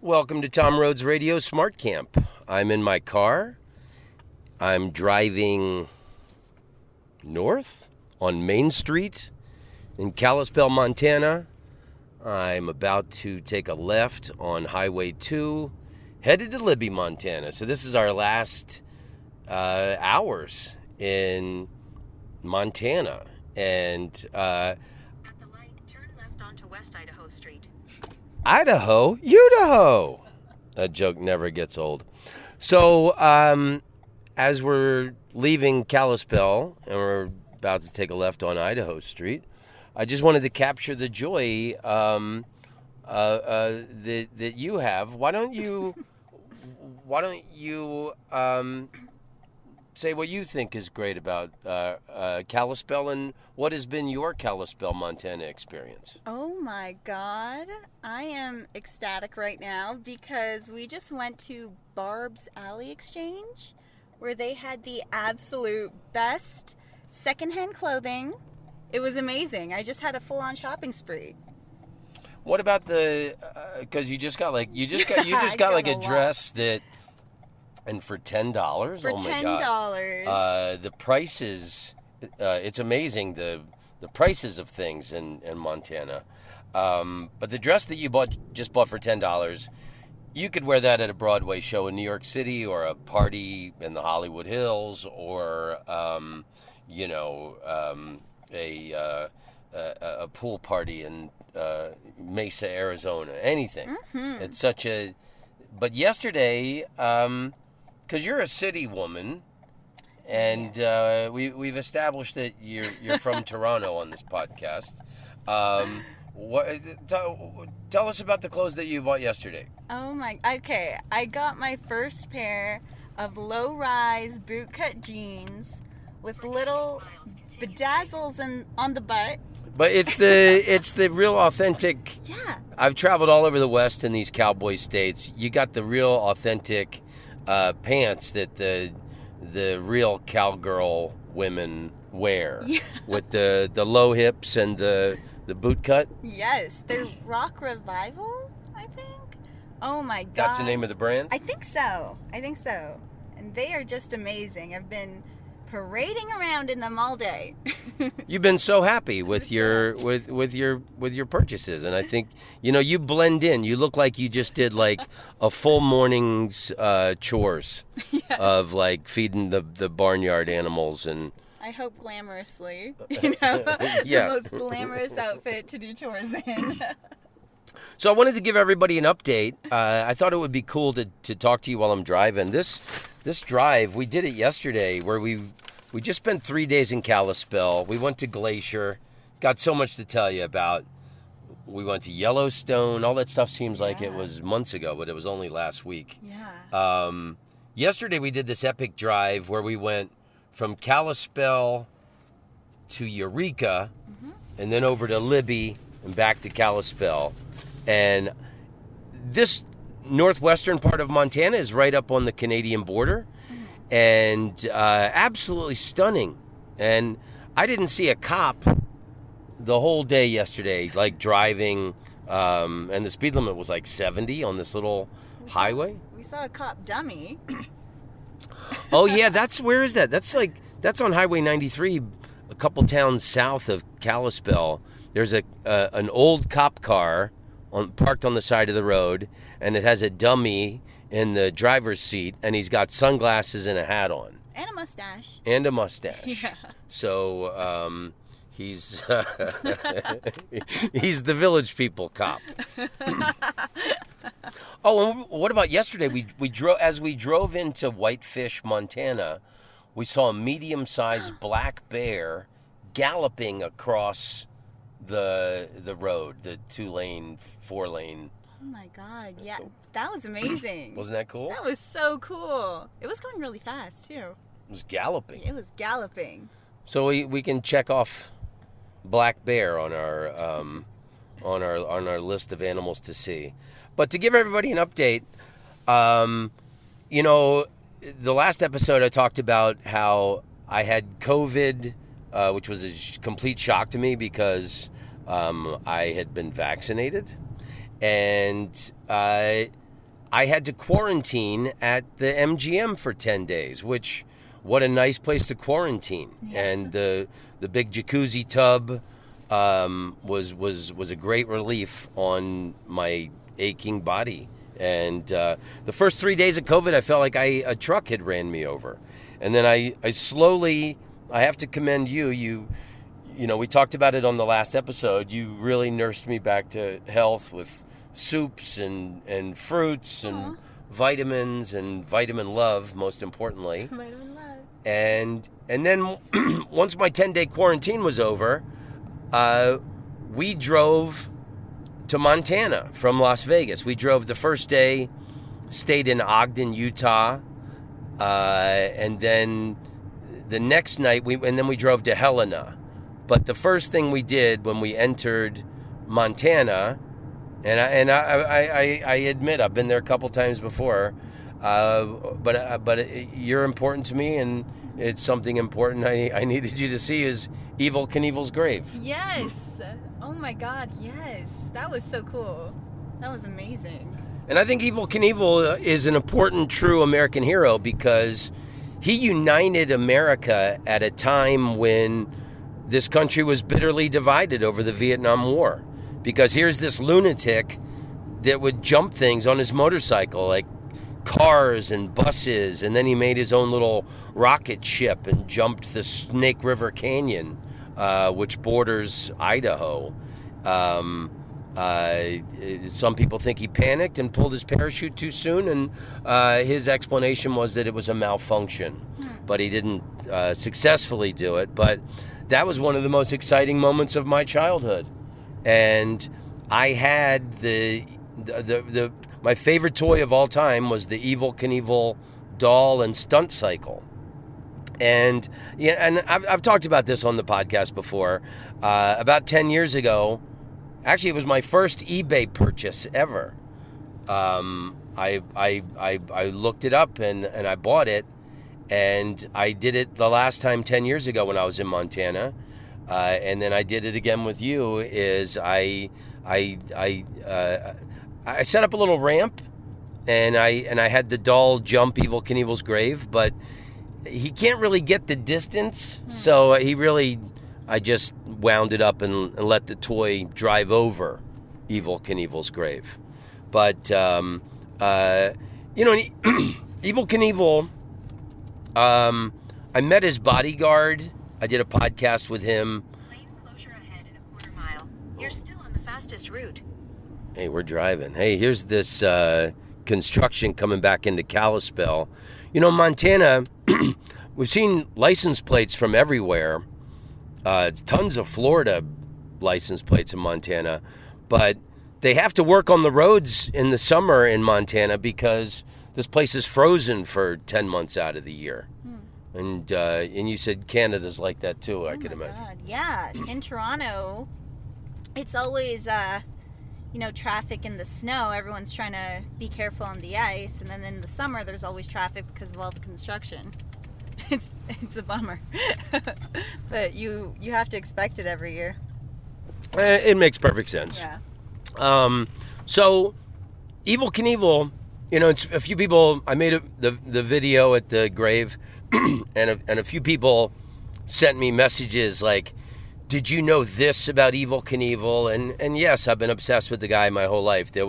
Welcome to Tom Rhodes Radio Smart Camp. I'm in my car. I'm driving north on Main Street in Kalispell, Montana. I'm about to take a left on Highway 2, headed to Libby, Montana. So this is our last hours in Montana. And at the light, turn left onto West Idaho Street. Idaho, Idaho. That joke never gets old. So, as we're leaving Kalispell and we're about to take a left on Idaho Street, I just wanted to capture the joy that you have. Why don't you say what you think is great about Kalispell and what has been your Kalispell, Montana experience? Oh my God. I am ecstatic right now because we just went to Barb's Alley Exchange where they had the absolute best secondhand clothing. It was amazing. I just had a full-on shopping spree. What about because you just got a dress that, and for $10, for oh my $10. God, the prices, it's amazing the prices of things in Montana. But the dress that you just bought for $10, you could wear that at a Broadway show in New York City or a party in the Hollywood Hills or, a pool party in Mesa, Arizona, anything. Mm-hmm. It's such a... But yesterday, because you're a city woman, and we've established that you're from Toronto on this podcast. Tell us about the clothes that you bought yesterday. Okay. I got my first pair of low-rise bootcut jeans with little bedazzles on the butt. But it's the real authentic. Yeah. I've traveled all over the West in these cowboy states. You got the real authentic pants that the real cowgirl women wear, Yeah. with the low hips and the boot cut. Yes, they're Rock Revival, I think. Oh my God. That's the name of the brand? I think so. And they are just amazing. I've been parading around in them all day. You've been so happy with your purchases, and I think you blend in. You look like you just did like a full morning's chores of like feeding the barnyard animals, and I hope glamorously, Yeah. the most glamorous outfit to do chores in. So I wanted to give everybody an update. I thought it would be cool to talk to you while I'm driving. This drive, we did it yesterday, where we just spent 3 days in Kalispell. We went to Glacier. Got so much to tell you about. We went to Yellowstone. All that stuff seems like it was months ago, but it was only last week. Yeah. Yesterday we did this epic drive where we went from Kalispell to Eureka, and then over to Libby and back to Kalispell. And this northwestern part of Montana is right up on the Canadian border, and absolutely stunning. And I didn't see a cop the whole day yesterday, like driving, and the speed limit was like 70 on this little highway. We saw a cop dummy. Oh yeah, where is that? That's on Highway 93, a couple towns south of Kalispell. There's an old cop car parked on the side of the road, and it has a dummy in the driver's seat, and he's got sunglasses and a hat on. And a mustache. Yeah. So he's he's the village people cop. Oh, and what about yesterday? We drove into Whitefish, Montana. We saw a medium-sized black bear galloping across the road, the 2-lane, 4-lane. Oh my God, yeah, that was amazing. Wasn't that cool? That was so cool. It was going really fast too. It was galloping. It was galloping. So we can check off black bear on our list of animals to see. But to give everybody an update, the last episode I talked about how I had COVID, which was a complete shock to me because I had been vaccinated. And I had to quarantine at the MGM for 10 days, which, what a nice place to quarantine. Yeah. And the big jacuzzi tub was a great relief on my aching body. And the first 3 days of COVID, I felt like a truck had ran me over. And then I slowly, I have to commend you. You know, we talked about it on the last episode. You really nursed me back to health with soups and fruits and vitamins and vitamin love, most importantly. Vitamin love. And then once my 10-day quarantine was over, we drove to Montana from Las Vegas. We drove the first day, stayed in Ogden, Utah, and then the next night we drove to Helena. But the first thing we did when we entered Montana, and I admit I've been there a couple times before, but you're important to me, and it's something important I needed you to see is Evel Knievel's grave. Yes. Oh my God, yes. That was so cool. That was amazing. And I think Evel Knievel is an important, true American hero because he united America at a time when this country was bitterly divided over the Vietnam War. Because here's this lunatic that would jump things on his motorcycle, like cars and buses, and then he made his own little rocket ship and jumped the Snake River Canyon, which borders Idaho. Some people think he panicked and pulled his parachute too soon, and his explanation was that it was a malfunction, but he didn't successfully do it. But that was one of the most exciting moments of my childhood, and I had my favorite toy of all time was the Evel Knievel doll and stunt cycle. And yeah, and I've talked about this on the podcast before. About 10 years ago, actually, it was my first eBay purchase ever. I looked it up and I bought it, and I did it the last time 10 years ago when I was in Montana, and then I did it again with you. Is I set up a little ramp, and I had the doll jump Evel Knievel's grave, but he can't really get the distance, so I just wound it up and let the toy drive over Evel Knievel's grave. But, Evel Knievel, I met his bodyguard. I did a podcast with him. Lane closure ahead in a quarter mile. You're still on the fastest route. Hey, we're driving. Hey, here's this construction coming back into Kalispell. You know, Montana, we've seen license plates from everywhere. Tons of Florida license plates in Montana, but they have to work on the roads in the summer in Montana because this place is frozen for 10 months out of the year. And you said Canada's like that too, I could imagine. God. Yeah, in Toronto, it's always, traffic in the snow. Everyone's trying to be careful on the ice. And then in the summer, there's always traffic because of all the construction. It's a bummer. But you have to expect it every year. It makes perfect sense. Yeah. So, Evel Knievel, it's a few people, I made the video at the grave, and a few people sent me messages like, did you know this about Evel Knievel? And yes, I've been obsessed with the guy my whole life. So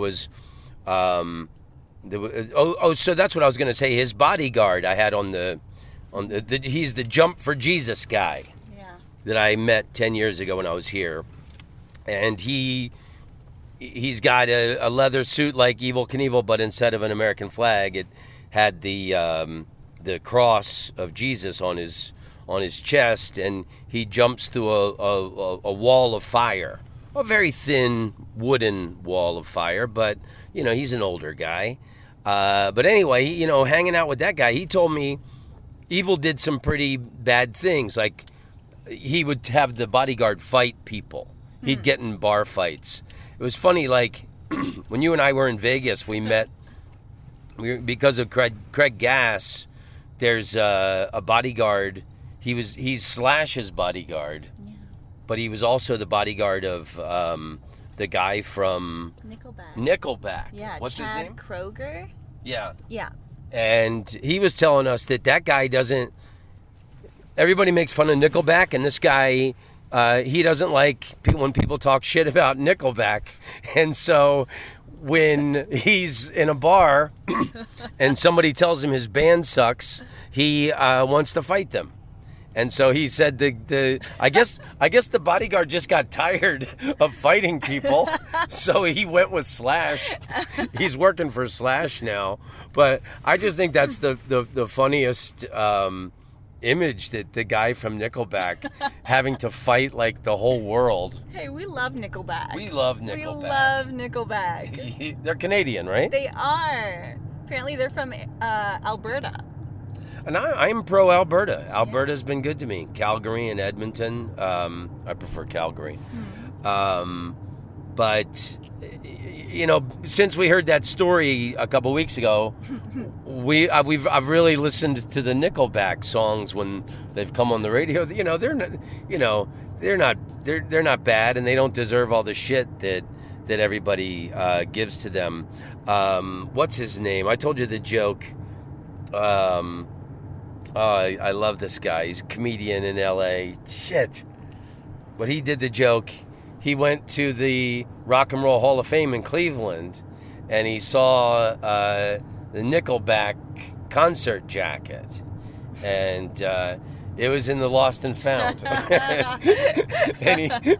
that's what I was going to say. His bodyguard I had he's the Jump for Jesus guy. Yeah. That I met 10 years ago when I was here. And he's got a leather suit like Evel Knievel, but instead of an American flag, it had the cross of Jesus on his chest, and he jumps through a wall of fire, a very thin wooden wall of fire, but he's an older guy. But anyway, hanging out with that guy, he told me Evel did some pretty bad things, like he would have the bodyguard fight people. He'd get in bar fights. It was funny, like when you and I were in Vegas, we met because of Craig Gass. There's a bodyguard. He's Slash's bodyguard, but he was also the bodyguard of the guy from Nickelback. Nickelback. Yeah, What's his Chad name? Kroeger. Yeah. Yeah. And he was telling us that guy doesn't. Everybody makes fun of Nickelback, and this guy, he doesn't like when people talk shit about Nickelback. And so when he's in a bar and somebody tells him his band sucks, he wants to fight them. And so he said I guess the bodyguard just got tired of fighting people, so he went with Slash. He's working for Slash now. But I just think that's the funniest image, that the guy from Nickelback having to fight like the whole world. Hey, we love Nickelback. We love Nickelback. We love Nickelback. They're Canadian, right? They are. Apparently, they're from Alberta. And I'm pro Alberta. Alberta's been good to me. Calgary and Edmonton. I prefer Calgary. But, you know, since we heard that story a couple weeks ago, I've really listened to the Nickelback songs when they've come on the radio. You know, they're not bad, and they don't deserve all the shit that everybody gives to them. What's his name? I told you the joke. I love this guy. He's a comedian in L.A. Shit. But he did the joke. He went to the Rock and Roll Hall of Fame in Cleveland, and he saw the Nickelback concert jacket. And it was in the Lost and Found.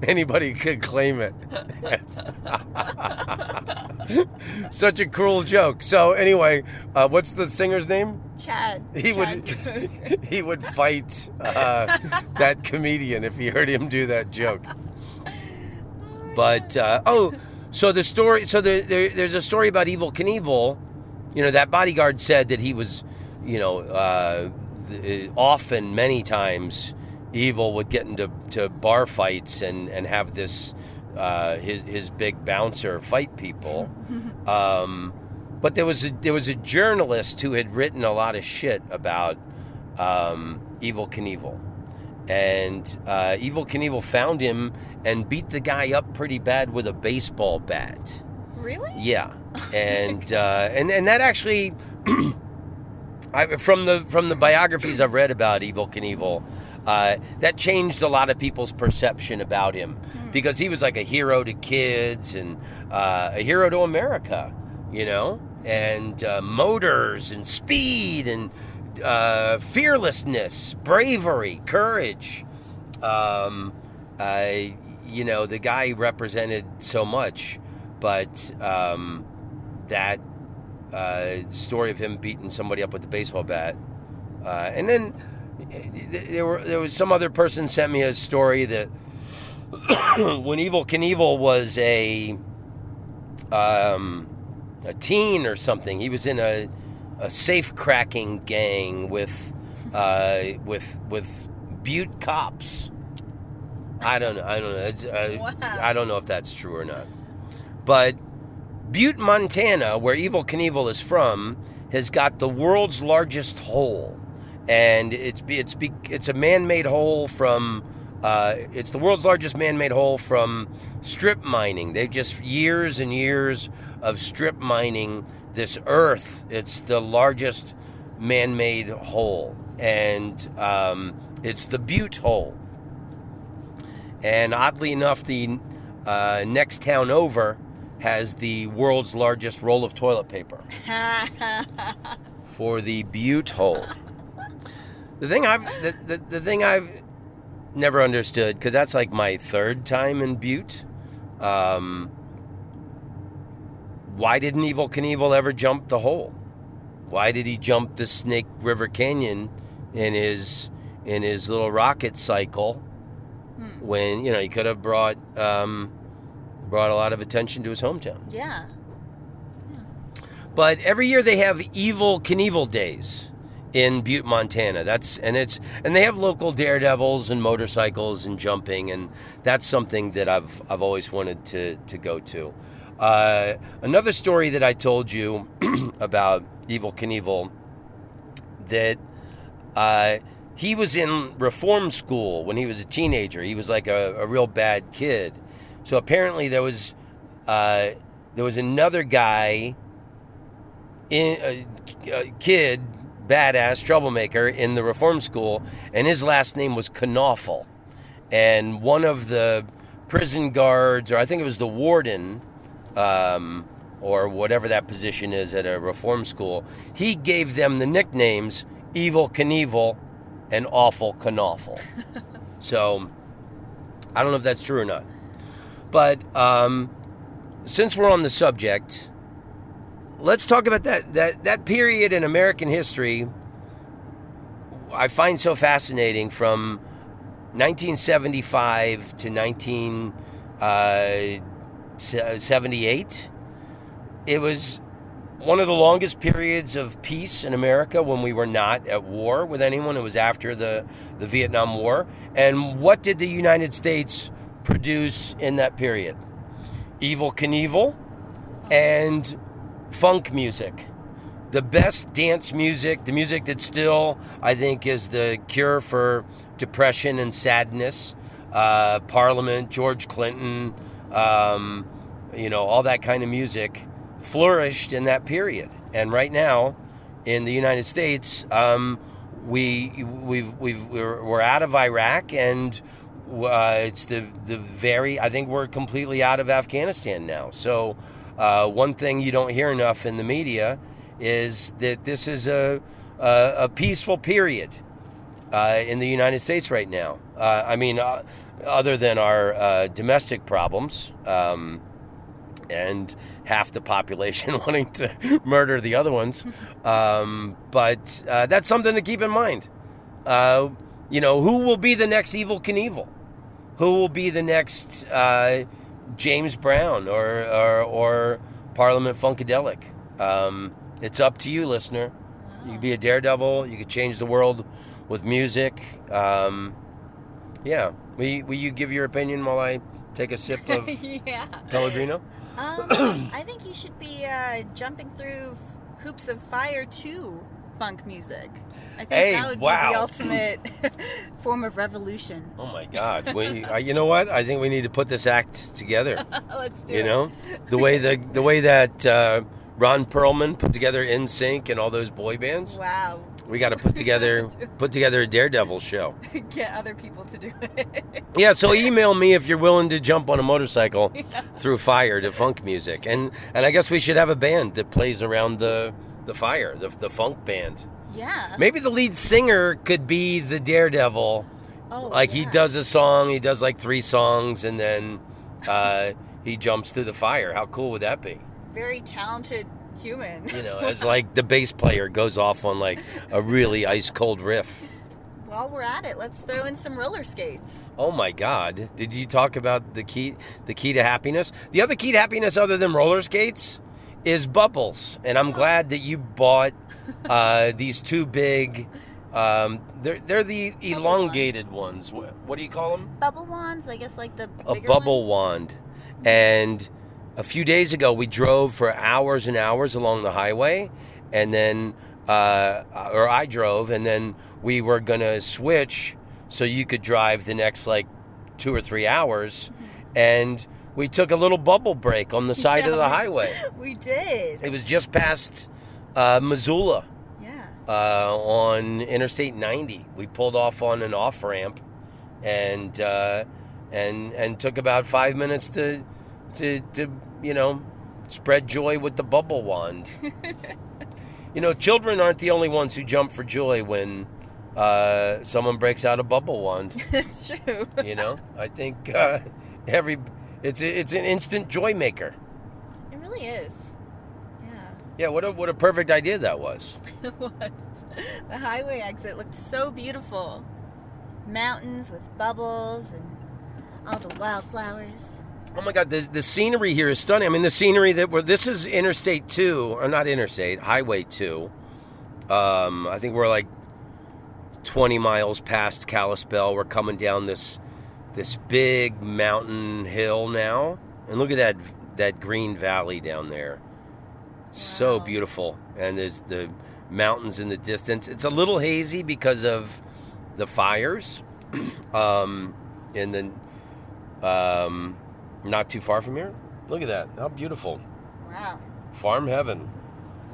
Anybody could claim it. Such a cruel joke. So anyway, what's the singer's name? Chad. He would fight that comedian if he heard him do that joke. But so the story. So there's a story about Evel Knievel. You know, that bodyguard said that he was, you know, often, many times, Evel would get into bar fights and have this his big bouncer fight people. But there was a journalist who had written a lot of shit about Evel Knievel, and Evel Knievel found him and beat the guy up pretty bad with a baseball bat. Really? Yeah, and that actually, from the biographies I've read about Evel Knievel, that changed a lot of people's perception about him, because he was like a hero to kids and a hero to America, you know, and motors and speed and fearlessness, bravery, courage. You know, the guy represented so much, but that story of him beating somebody up with the baseball bat, and then there was some other person sent me a story that when Evel Knievel was a teen or something, he was in a safe cracking gang with Butte cops. I don't know. Wow. I don't know if that's true or not. But Butte, Montana, where Evel Knievel is from, has got the world's largest hole, and it's a man-made hole from. It's the world's largest man-made hole from strip mining. They've just years and years of strip mining this earth. It's the largest man-made hole, and it's the Butte hole. And oddly enough, the next town over has the world's largest roll of toilet paper for the Butte hole. The thing I've never understood, because that's like my third time in Butte. Why didn't Evel Knievel ever jump the hole? Why did he jump the Snake River Canyon in his little rocket cycle? When, you know, he could have brought a lot of attention to his hometown. Yeah. But every year they have Evel Knievel days in Butte, Montana. And they have local daredevils and motorcycles and jumping, and that's something that I've always wanted to go to. Another story that I told you about Evel Knievel, that he was in reform school when he was a teenager. He was like a real bad kid. So apparently there was there was another guy, a kid, badass troublemaker in the reform school, and his last name was Knaufel. And one of the prison guards, or I think it was the warden, or whatever that position is at a reform school, he gave them the nicknames Evil Knievel and Awful Knaufel. So I don't know if that's true or not. But since we're on the subject, let's talk about that period in American history I find so fascinating, from 1975 to 1978. It was one of the longest periods of peace in America when we were not at war with anyone. It was after the Vietnam War. And what did the United States produce in that period? Evel Knievel and funk music. The best dance music, the music that still, I think, is the cure for depression and sadness. Parliament, George Clinton, all that kind of music flourished in that period. And right now, in the United States, we're out of Iraq, and it's I think we're completely out of Afghanistan now. So one thing you don't hear enough in the media is that this is a peaceful period in the United States right now. Other than our domestic problems and half the population wanting to murder the other ones. But that's something to keep in mind. Who will be the next Evel Knievel? Who will be the next James Brown or Parliament Funkadelic? It's up to you, listener. Wow. You could be a daredevil. You could change the world with music. Will you give your opinion while I take a sip of Pellegrino? I think you should be jumping through hoops of fire to funk music. I think that would be the ultimate form of revolution. Oh my God! You know what? I think we need to put this act together. Let's do it. The way that Ron Perlman put together NSYNC and all those boy bands. Wow. We got to put together a Daredevil show. Get other people to do it. Yeah, so email me if you're willing to jump on a motorcycle through fire to funk music. And I guess we should have a band that plays around the fire, the funk band. Yeah. Maybe the lead singer could be the Daredevil. He does a song, he does like 3 songs, and then he jumps through the fire. How cool would that be? Very talented human. As like the bass player goes off on like a really ice cold riff. While we're at it, let's throw in some roller skates. Oh my God. Did you talk about the key to happiness? The other key to happiness other than roller skates is bubbles. And I'm glad that you bought these 2 big, they're the elongated ones. What do you call them? Bubble wands, I guess, like the A bigger bubble ones. wand. And a few days ago, we drove for hours and hours along the highway, and then, I drove, and then we were going to switch so you could drive the next, 2 or 3 hours, and we took a little bubble break on the side of the highway. We did. It was just past Missoula on Interstate 90. We pulled off on an off-ramp and took about 5 minutes to spread joy with the bubble wand. Children aren't the only ones who jump for joy when someone breaks out a bubble wand. That's true. I think it's an instant joy maker. It really is. Yeah. Yeah. What a perfect idea that was. It was. The highway exit looked so beautiful. Mountains with bubbles and all the wildflowers. Oh my God, the scenery here is stunning. I mean, the scenery this is Interstate 2, or not Interstate, Highway 2. I think we're like 20 miles past Kalispell. We're coming down this big mountain hill now. And look at that green valley down there. Wow. So beautiful. And there's the mountains in the distance. It's a little hazy because of the fires. And then not too far from here. Look at that. How beautiful. Wow. Farm heaven.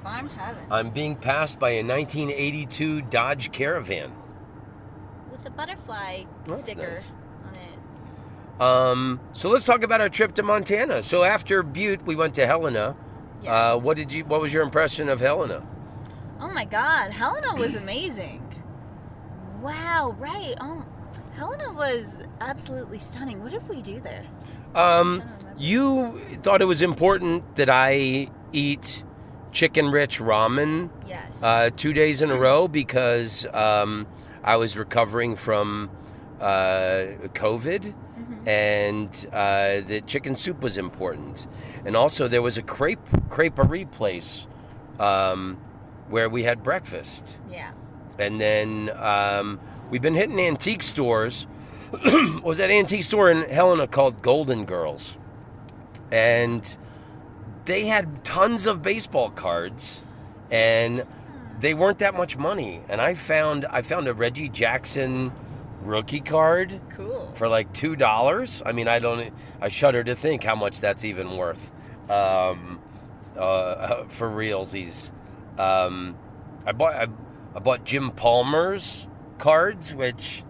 Farm heaven. I'm being passed by a 1982 Dodge Caravan. With a butterfly That's sticker nice. on it. So let's talk about our trip to Montana. So after Butte, we went to Helena. Yes. What was your impression of Helena? Oh my God, Helena was amazing. Wow, right. Helena was absolutely stunning. What did we do there? You thought it was important that I eat chicken-rich ramen Yes. 2 days in a row because I was recovering from COVID, and the chicken soup was important. And also there was a creperie place where we had breakfast. Yeah. And then we've been hitting antique stores. Was that antique store in Helena called Golden Girls. And they had tons of baseball cards, and they weren't that much money. And I found a Reggie Jackson rookie card Cool. for like $2. I mean, I shudder to think how much that's even worth. For realsies. I bought Jim Palmer's cards, which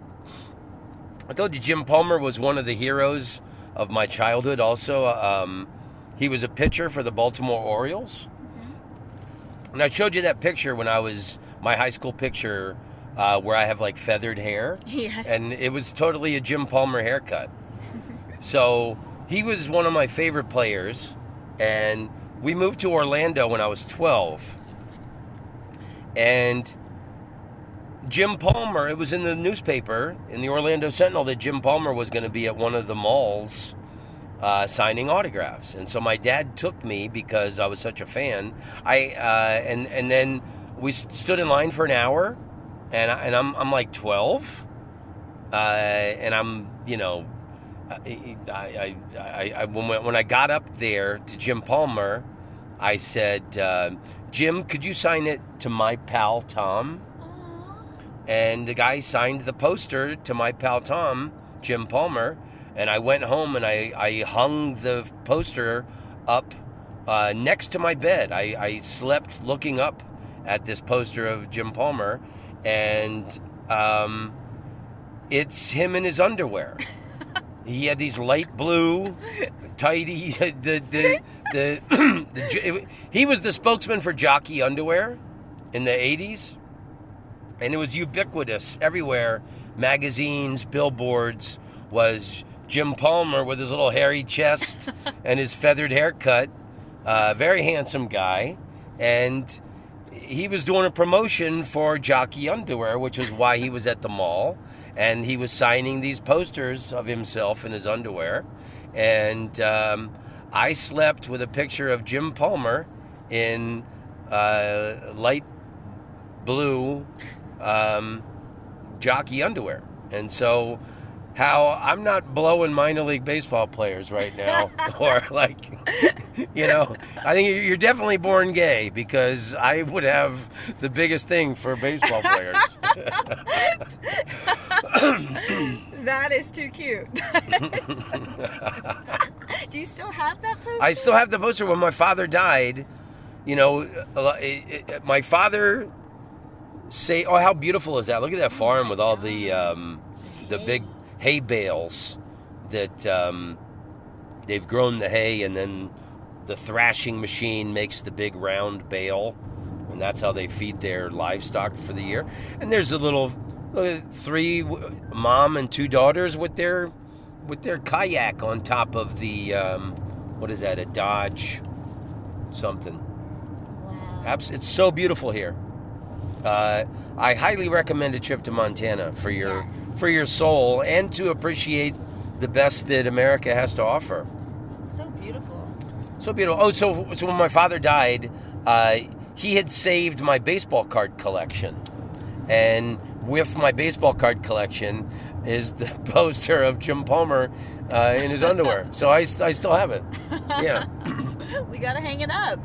I told you Jim Palmer was one of the heroes of my childhood. Also, he was a pitcher for the Baltimore Orioles. And I showed you that picture when I was my high school picture where I have like feathered hair. Yes. And it was totally a Jim Palmer haircut. So he was one of my favorite players. And we moved to Orlando when I was 12. And Jim Palmer, it was in the newspaper, in the Orlando Sentinel, that Jim Palmer was going to be at one of the malls signing autographs. And so my dad took me because I was such a fan. And then we stood in line for an hour, and I'm like 12, and I'm, you know, when I got up there to Jim Palmer, I said, Jim, could you sign it to my pal Tom? And the guy signed the poster to my pal Tom, Jim Palmer. And I went home and I hung the poster up next to my bed. I slept looking up at this poster of Jim Palmer. And it's him in his underwear. He had these light blue, tidy. He was the spokesman for jockey underwear in the 80s. And it was ubiquitous everywhere. Magazines, billboards, was Jim Palmer with his little hairy chest and his feathered haircut. Very handsome guy. And he was doing a promotion for jockey underwear, which is why he was at the mall. And he was signing these posters of himself in his underwear. And I slept with a picture of Jim Palmer in light blue jockey underwear. And so how I'm not blowing minor league baseball players right now, or like, you know, I think you're definitely born gay, because I would have the biggest thing for baseball players. That is too cute. Do you still have that poster? I still have the poster. When my father died, you know, my father say, "Oh, how beautiful is that? Look at that farm with all the big hay bales that they've grown the hay, and then the thrashing machine makes the big round bale, and that's how they feed their livestock for the year. And there's a little 3 mom and 2 daughters with their kayak on top of the what is that? A Dodge something. Wow. It's so beautiful here. I highly recommend a trip to Montana for your soul, and to appreciate the best that America has to offer. So beautiful. So beautiful. Oh, so when my father died, he had saved my baseball card collection, and with my baseball card collection is the poster of Jim Palmer in his underwear. So I still have it. Yeah. We gotta hang it up.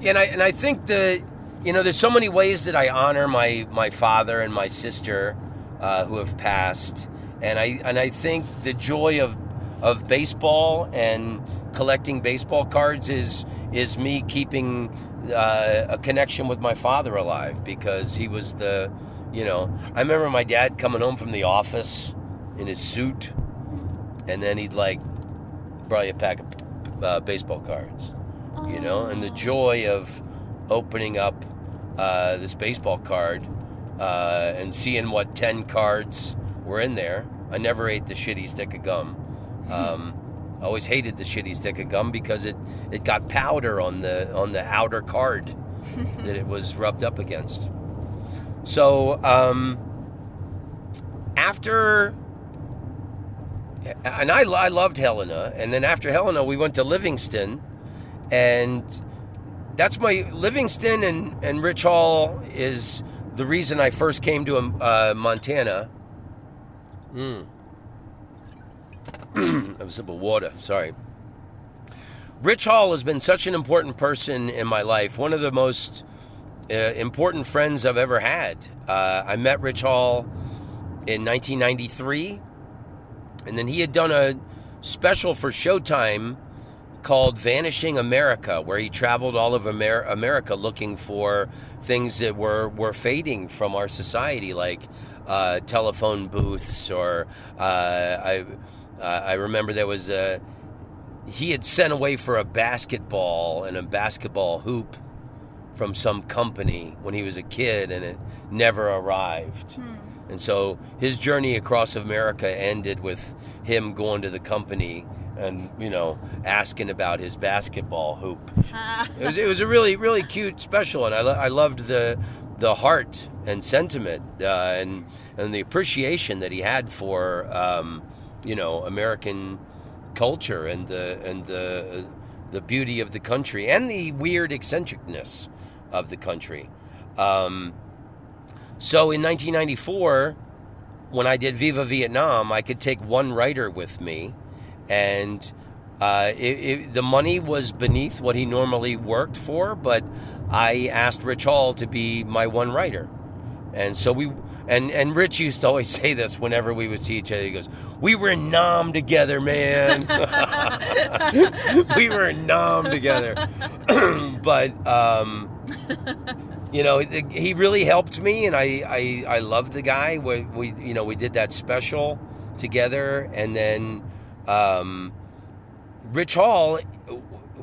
And I think that, you know, there's so many ways that I honor my father and my sister who have passed, and I think the joy of of baseball and collecting baseball cards is me keeping a connection with my father alive, because he was the, I remember my dad coming home from the office in his suit, and then he'd like brought you a pack of baseball cards, and the joy of opening up this baseball card and seeing what 10 cards were in there. I never ate the shitty stick of gum. I always hated the shitty stick of gum because it got powder on the outer card that it was rubbed up against. So after, and I loved Helena, and then after Helena we went to Livingston, and that's my Livingston and Rich Hall is the reason I first came to Montana. Have a sip of water, sorry. Rich Hall has been such an important person in my life, one of the most important friends I've ever had. I met Rich Hall in 1993, and then he had done a special for Showtime called Vanishing America, where he traveled all over America looking for things that were fading from our society, like telephone booths, or I remember there was he had sent away for a basketball and a basketball hoop from some company when he was a kid, and it never arrived. And so his journey across America ended with him going to the company and, asking about his basketball hoop. It was a really, really cute special, and I loved the heart and sentiment and the appreciation that he had for American culture and the beauty of the country and the weird eccentricness of the country. So in 1994, when I did Viva Vietnam, I could take one writer with me, and the money was beneath what he normally worked for, but I asked Rich Hall to be my one writer. And so and Rich used to always say this whenever we would see each other. He goes, "We were in Nam together, man." We were in Nam together. But, he really helped me, and I loved the guy. We did that special together. And then Rich Hall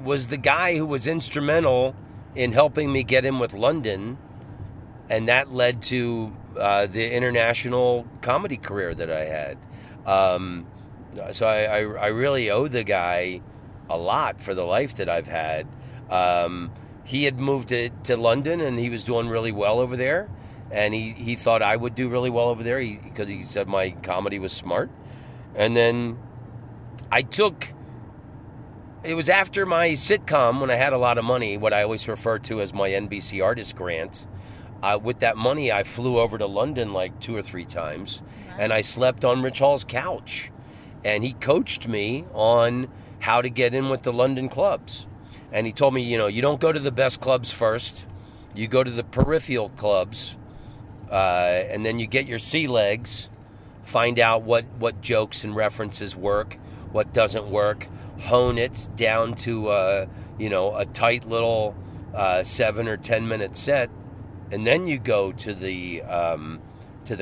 was the guy who was instrumental in helping me get in with London, and that led to the international comedy career that I had. So I really owe the guy a lot for the life that I've had. He had moved to London, and he was doing really well over there, and he thought I would do really well over there because he said my comedy was smart. And then it was after my sitcom, when I had a lot of money, what I always refer to as my NBC artist grant. With that money, I flew over to London like 2 or 3 times, and I slept on Rich Hall's couch. And he coached me on how to get in with the London clubs. And he told me, you don't go to the best clubs first. You go to the peripheral clubs, and then you get your sea legs, find out what jokes and references work, what doesn't work, hone it down to a tight little 7 or 10 minute set, and then you go to the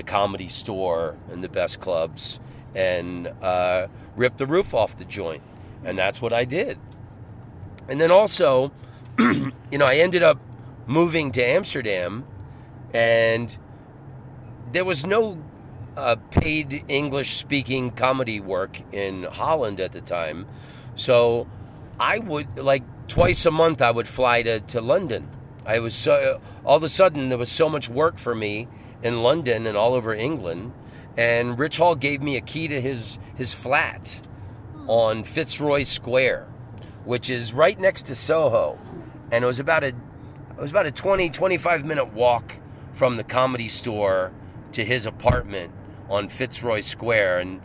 Comedy Store and the best clubs and rip the roof off the joint. And that's what I did. And then also, I ended up moving to Amsterdam, and there was no paid English-speaking comedy work in Holland at the time. So I would, twice a month, I would fly to London. All of a sudden, there was so much work for me in London and all over England. And Rich Hall gave me a key to his flat on Fitzroy Square, which is right next to Soho. And it was about a 20-25 minute walk from the Comedy Store to his apartment on Fitzroy Square. And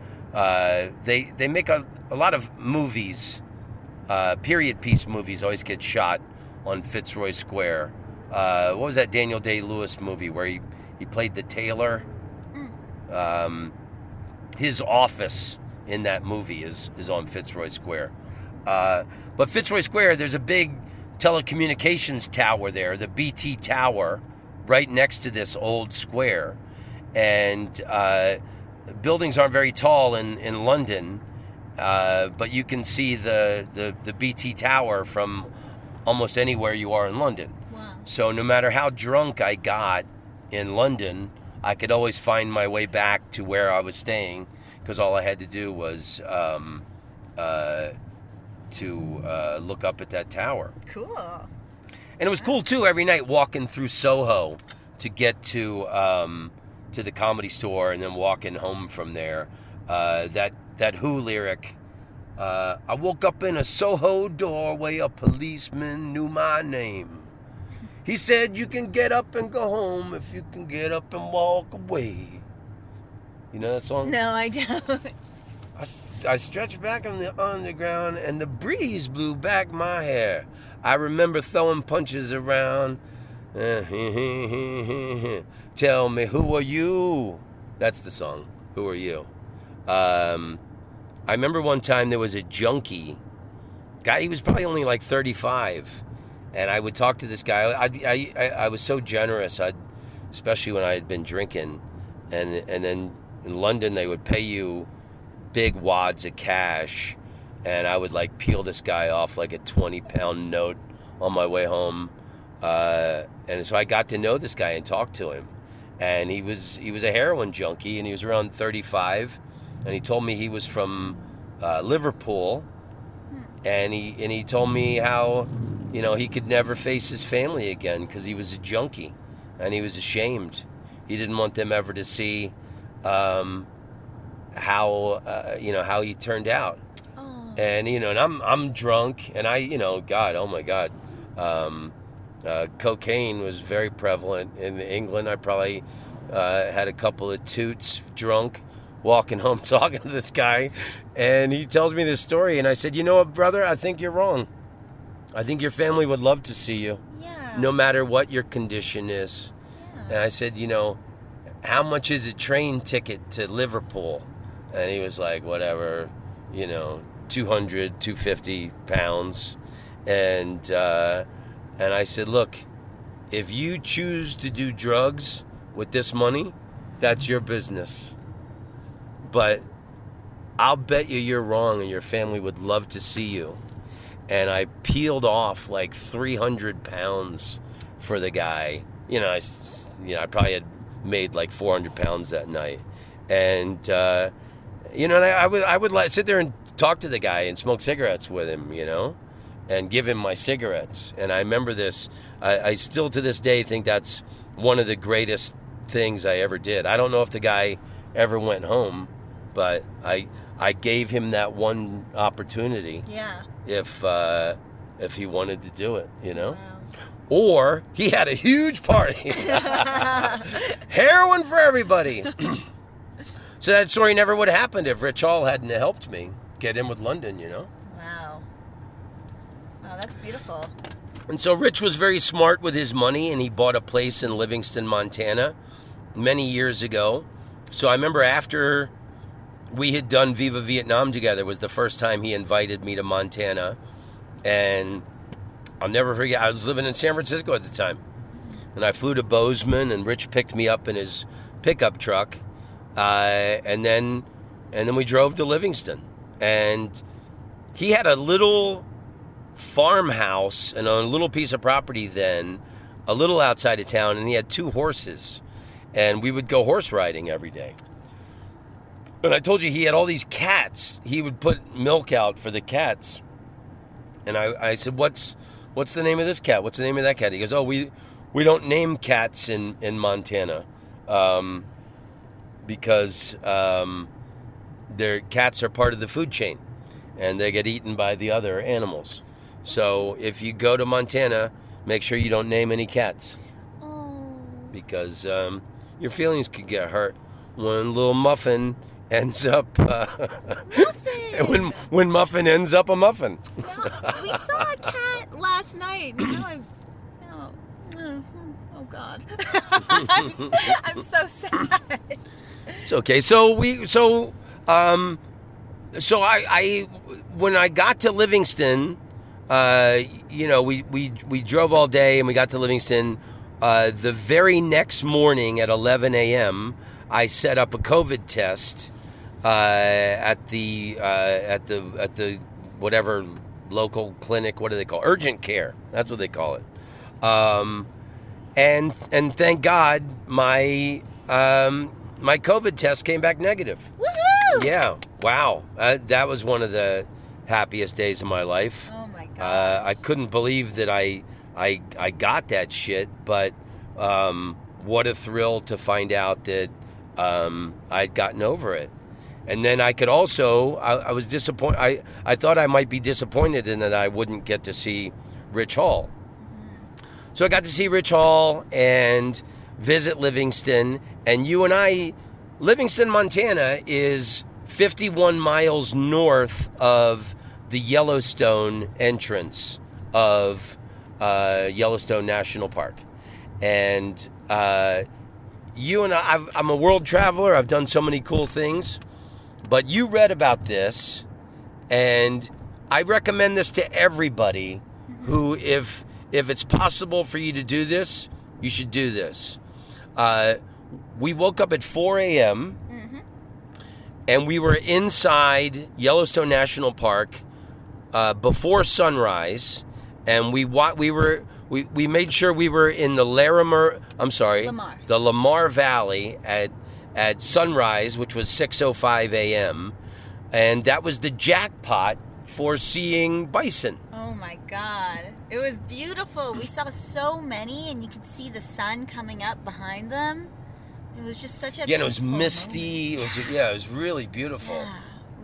they make a lot of movies, period piece movies always get shot on Fitzroy Square. What was that Daniel Day-Lewis movie where he played the tailor? His Office in that movie is on Fitzroy Square. But Fitzroy Square, there's a big telecommunications tower there, the BT Tower, right next to this old square. And buildings aren't very tall in London, but you can see the BT Tower from almost anywhere you are in London. Wow. So So no matter how drunk I got in London, I could always find my way back to where I was staying, because all I had to do was look up at that tower. cool. And it was cool too, every night walking through Soho to get to the Comedy Store, and then walking home from there. That Who lyric, I woke up in a Soho doorway, a policeman knew my name. He said you can get up and go home if you can get up and walk away. You know that song? No, I don't. I stretched back on the underground and the breeze blew back my hair. I remember throwing punches around. Tell me, who are you? That's the song. Who are you? I remember one time there was a junkie. Guy, he was probably only like 35. And I would talk to this guy. I was so generous, especially when I had been drinking. And then in London, they would pay you big wads of cash, and I would like peel this guy off like a 20-pound note on my way home, and so I got to know this guy and talk to him, and he was a heroin junkie, and he was around 35, and he told me he was from Liverpool, and he told me how he could never face his family again because he was a junkie, and he was ashamed. He didn't want them ever to see how he turned out. Oh. And and I'm drunk, and God, oh my God, cocaine was very prevalent in England. I probably had a couple of toots drunk, walking home talking to this guy, and he tells me this story, and I said, you know what, brother, I think you're wrong. I think your family would love to see you, Yeah. no matter what your condition is. Yeah. And I said, how much is a train ticket to Liverpool? And he was like, whatever, 200, 250 pounds. And I said, look, if you choose to do drugs with this money, that's your business. But I'll bet you're wrong, and your family would love to see you. And I peeled off like 300 pounds for the guy. I probably had made like 400 pounds that night. And, and I would sit there and talk to the guy and smoke cigarettes with him, and give him my cigarettes. And I remember this. I still to this day think that's one of the greatest things I ever did. I don't know if the guy ever went home, but I gave him that one opportunity. Yeah. If he wanted to do it, Wow. Or he had a huge party. Heroin for everybody. So that story never would have happened if Rich Hall hadn't helped me get in with London, Wow. Wow, that's beautiful. And so Rich was very smart with his money, and he bought a place in Livingston, Montana many years ago. So I remember after we had done Viva Vietnam together was the first time he invited me to Montana. And I'll never forget, I was living in San Francisco at the time. And I flew to Bozeman, and Rich picked me up in his pickup truck. And then we drove to Livingston. And he had a little farmhouse and a little piece of property then, a little outside of town, and he had 2 horses. And we would go horse riding every day. And I told you he had all these cats. He would put milk out for the cats. And I said, what's the name of this cat? What's the name of that cat? He goes, oh, we don't name cats in Montana because their cats are part of the food chain, and they get eaten by the other animals. So if you go to Montana, make sure you don't name any cats. Oh. Because your feelings could get hurt when little Muffin ends up Muffin! when Muffin ends up a muffin. Yeah, we saw a cat last night. Oh God. I'm so sad. It's okay. So So I when I got to Livingston, we drove all day and we got to Livingston. The very next morning at 11 a.m., I set up a COVID test at the whatever local clinic. What do they call it? Urgent care? That's what they call it. And thank God my COVID test came back negative. Woohoo! Yeah. Wow. That was one of the happiest days of my life. Oh my gosh. I couldn't believe that I got that shit, but what a thrill to find out that I'd gotten over it. And then I could also, I was disappointed. I thought I might be disappointed in that I wouldn't get to see Rich Hall. So I got to see Rich Hall and visit Livingston. And Livingston, Montana is 51 miles north of the Yellowstone entrance of Yellowstone National Park. And I'm a world traveler. I've done so many cool things. But you read about this, and I recommend this to everybody who, if it's possible for you to do this, you should do this. We woke up at 4 a.m., and we were inside Yellowstone National Park before sunrise, and we made sure we were in the the Lamar Valley at sunrise, which was 6:05 a.m., and that was the jackpot for seeing bison. Oh my God. It was beautiful. We saw so many, and you could see the sun coming up behind them. It was just such a and it was peaceful misty. moment. It was really beautiful. Yeah,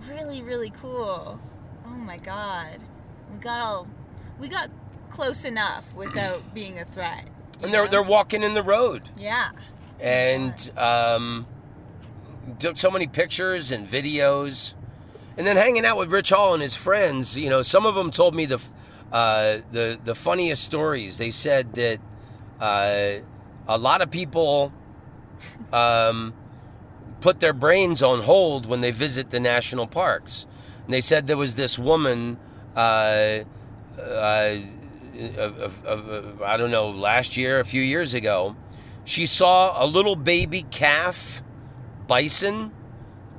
really, really cool. Oh my God. We got close enough without being a threat. And they're walking in the road. Yeah. And took so many pictures and videos. And then hanging out with Rich Hall and his friends, some of them told me the funniest stories. They said that a lot of people put their brains on hold when they visit the national parks. And they said there was this woman, I don't know, last year, a few years ago, she saw a little baby calf bison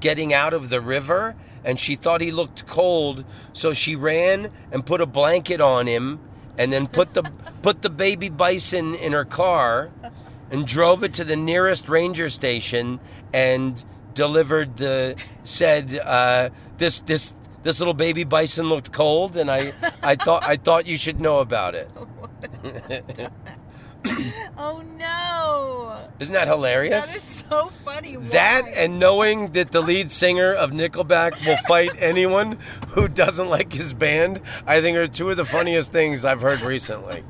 getting out of the river, and she thought he looked cold, so she ran and put a blanket on him, and then put the baby bison in her car, and drove it to the nearest ranger station, and delivered this little baby bison looked cold, and I thought you should know about it. Oh no! Isn't that hilarious? That is so funny. That Why? and knowing that the lead singer of Nickelback will fight anyone who doesn't like his band, I think are two of the funniest things I've heard recently.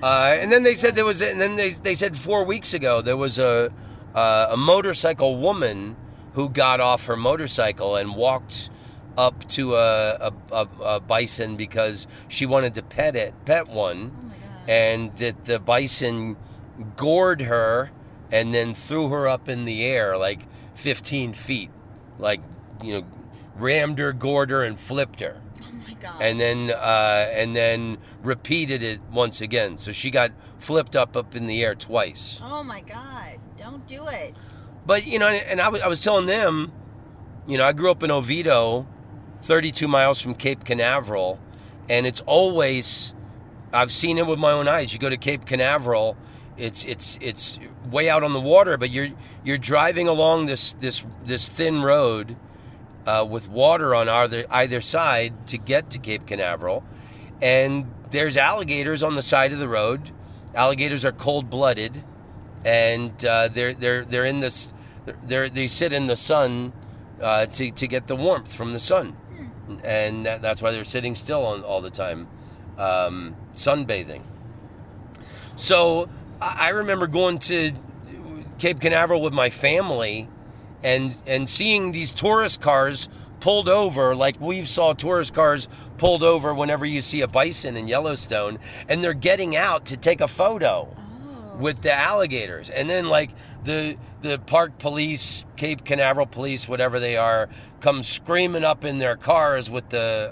And then they said they said 4 weeks ago there was a motorcycle woman who got off her motorcycle and walked up to a bison because she wanted to pet one. Oh my God. And that the bison gored her and then threw her up in the air like 15 feet, like, rammed her, gored her, and flipped her. Oh my God. And then repeated it once again. So she got flipped up in the air twice. Oh my God! Don't do it. But, and I was telling them, I grew up in Oviedo, 32 miles from Cape Canaveral, and it's always, I've seen it with my own eyes. You go to Cape Canaveral, it's way out on the water, but you're driving along this thin road with water on either side to get to Cape Canaveral, and there's alligators on the side of the road. Alligators are cold-blooded, and they're in this. They sit in the sun to get the warmth from the sun, and that's why they're sitting still all the time, sunbathing. So I remember going to Cape Canaveral with my family, and seeing these tourist cars pulled over, like we saw tourist cars pulled over whenever you see a bison in Yellowstone, and they're getting out to take a photo. with the alligators. And then like the park police, Cape Canaveral police, whatever they are, come screaming up in their cars with the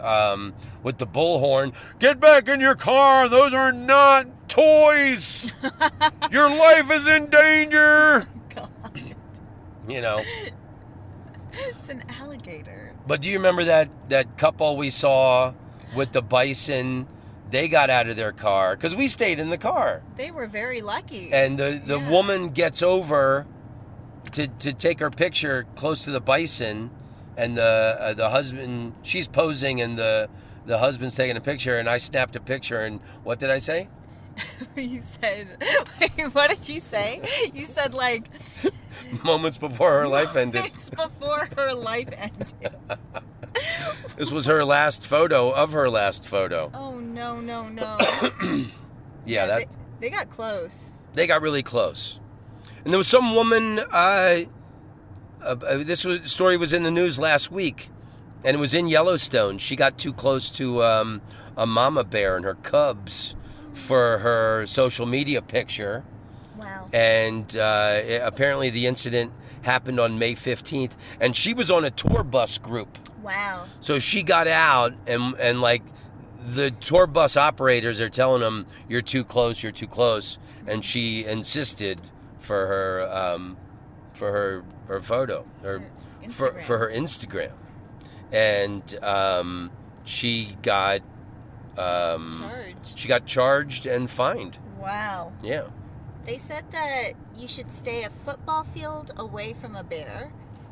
bullhorn. Get back in your car. Those are not toys. Your life is in danger. God. You know. It's an alligator. But do you remember that couple we saw with the bison? They got out of their car because we stayed in the car. They were very lucky. And the woman gets over to take her picture close to the bison, and the husband, she's posing, and the husband's taking a picture, and I snapped a picture, and what did I say? You said, wait, what did you say? You said like moments before her life ended. Moments before her life ended. This was her last photo of her last photo. Oh no. Yeah, they got close. They got really close. And there was some woman, story was in the news last week, and it was in Yellowstone. She got too close to a mama bear and her cubs for her social media picture. Wow. And apparently the incident happened on May 15th, and she was on a tour bus group. Wow. So she got out, and like the tour bus operators are telling them, you're too close, and she insisted for her photo, for her Instagram, and she got charged. She got charged and fined. Wow. Yeah. They said that you should stay a football field away from a bear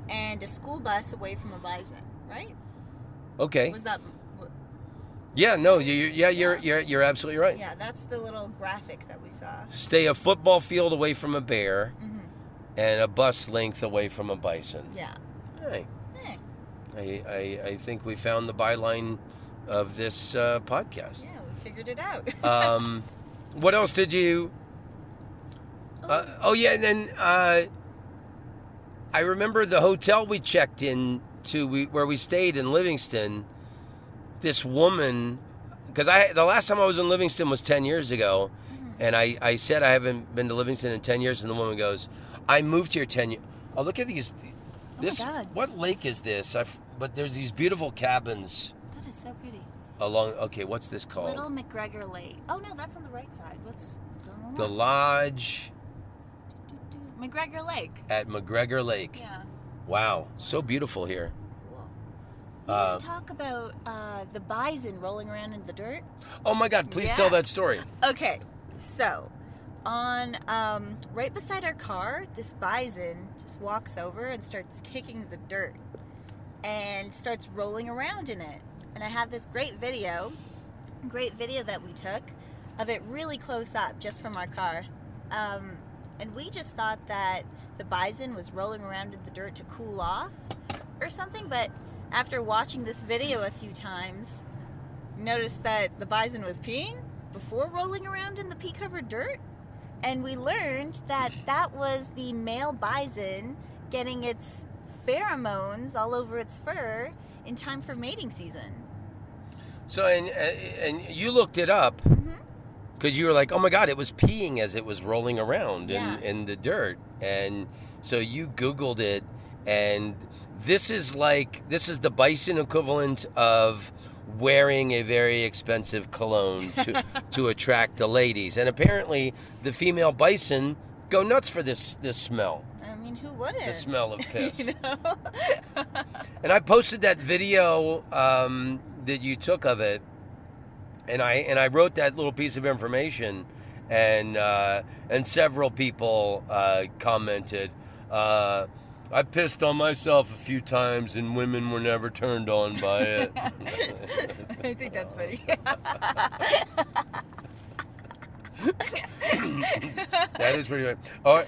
and a school bus away from a bison, right? Okay. Was that? Yeah. No. You're absolutely right. Yeah, that's the little graphic that we saw. Stay a football field away from a bear, and a bus length away from a bison. Yeah. Hey. I think we found the byline of this podcast. Yeah, we figured it out. What else did you? And then I remember the hotel we checked in to, where we stayed in Livingston. This woman, because the last time I was in Livingston was 10 years ago, and I said I haven't been to Livingston in 10 years, and the woman goes, I moved here 10 years. Oh, look at these. This, oh my God. What lake is this? But there's these beautiful cabins. That is so pretty. Okay, what's this called? Little McGregor Lake. Oh no, that's on the right side. What's on the left? The Lodge McGregor Lake. at McGregor Lake. Yeah. Wow, so beautiful here. Cool. We Uh, didn't talk about the bison rolling around in the dirt. Oh my God, please Yeah. tell that story. Okay, so on right beside our car, this bison just walks over and starts kicking the dirt and starts rolling around in it. And I have this great video that we took of it really close up just from our car. And we just thought that the bison was rolling around in the dirt to cool off or something, but after watching this video a few times, noticed that the bison was peeing before rolling around in the pea-covered dirt. And we learned that that was the male bison getting its pheromones all over its fur in time for mating season. So, and you looked it up because you were like, oh my God, it was peeing as it was rolling around in the dirt. And so you Googled it, and this is the bison equivalent of wearing a very expensive cologne to attract the ladies. And apparently the female bison go nuts for this smell. I mean, who wouldn't? The smell of piss. You know? And I posted that video that you took of it, and I wrote that little piece of information, and several people commented, I pissed on myself a few times, and women were never turned on by it. I think that's funny. That is pretty funny.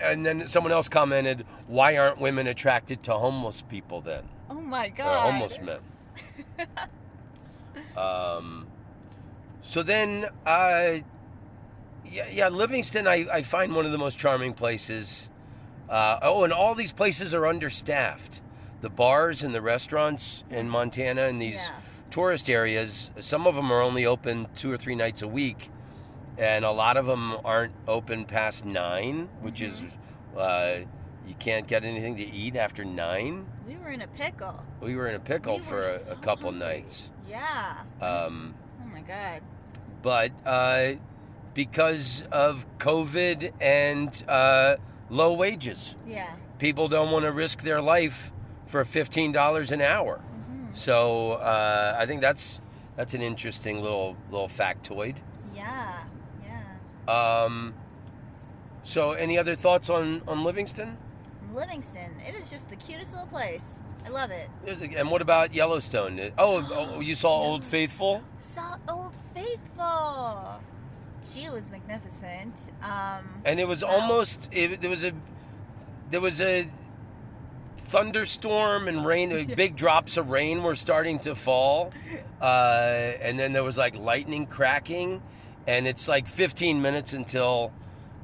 And then someone else commented, why aren't women attracted to homeless people then? Oh my Or God. homeless men. So then, Livingston, I find one of the most charming places. And all these places are understaffed. The bars and the restaurants in Montana and these tourist areas, some of them are only open 2 or 3 nights a week. and a lot of them aren't open past 9, which is you can't get anything to eat after 9. We were in a pickle. We were in a pickle We for were a so couple hungry. nights. Yeah. Oh my God. But because of COVID and low wages, Yeah. people don't want to risk their life for $15 an hour. So I think that's an interesting little factoid. Yeah. Yeah. So any other thoughts on Livingston? Livingston. It is just the cutest little place. I love it. And what about Yellowstone? Oh, you saw Old Faithful? Saw Old Faithful. She was magnificent. And it was almost there was a thunderstorm and rain. Big drops of rain were starting to fall, and then there was like lightning cracking, and it's like 15 minutes until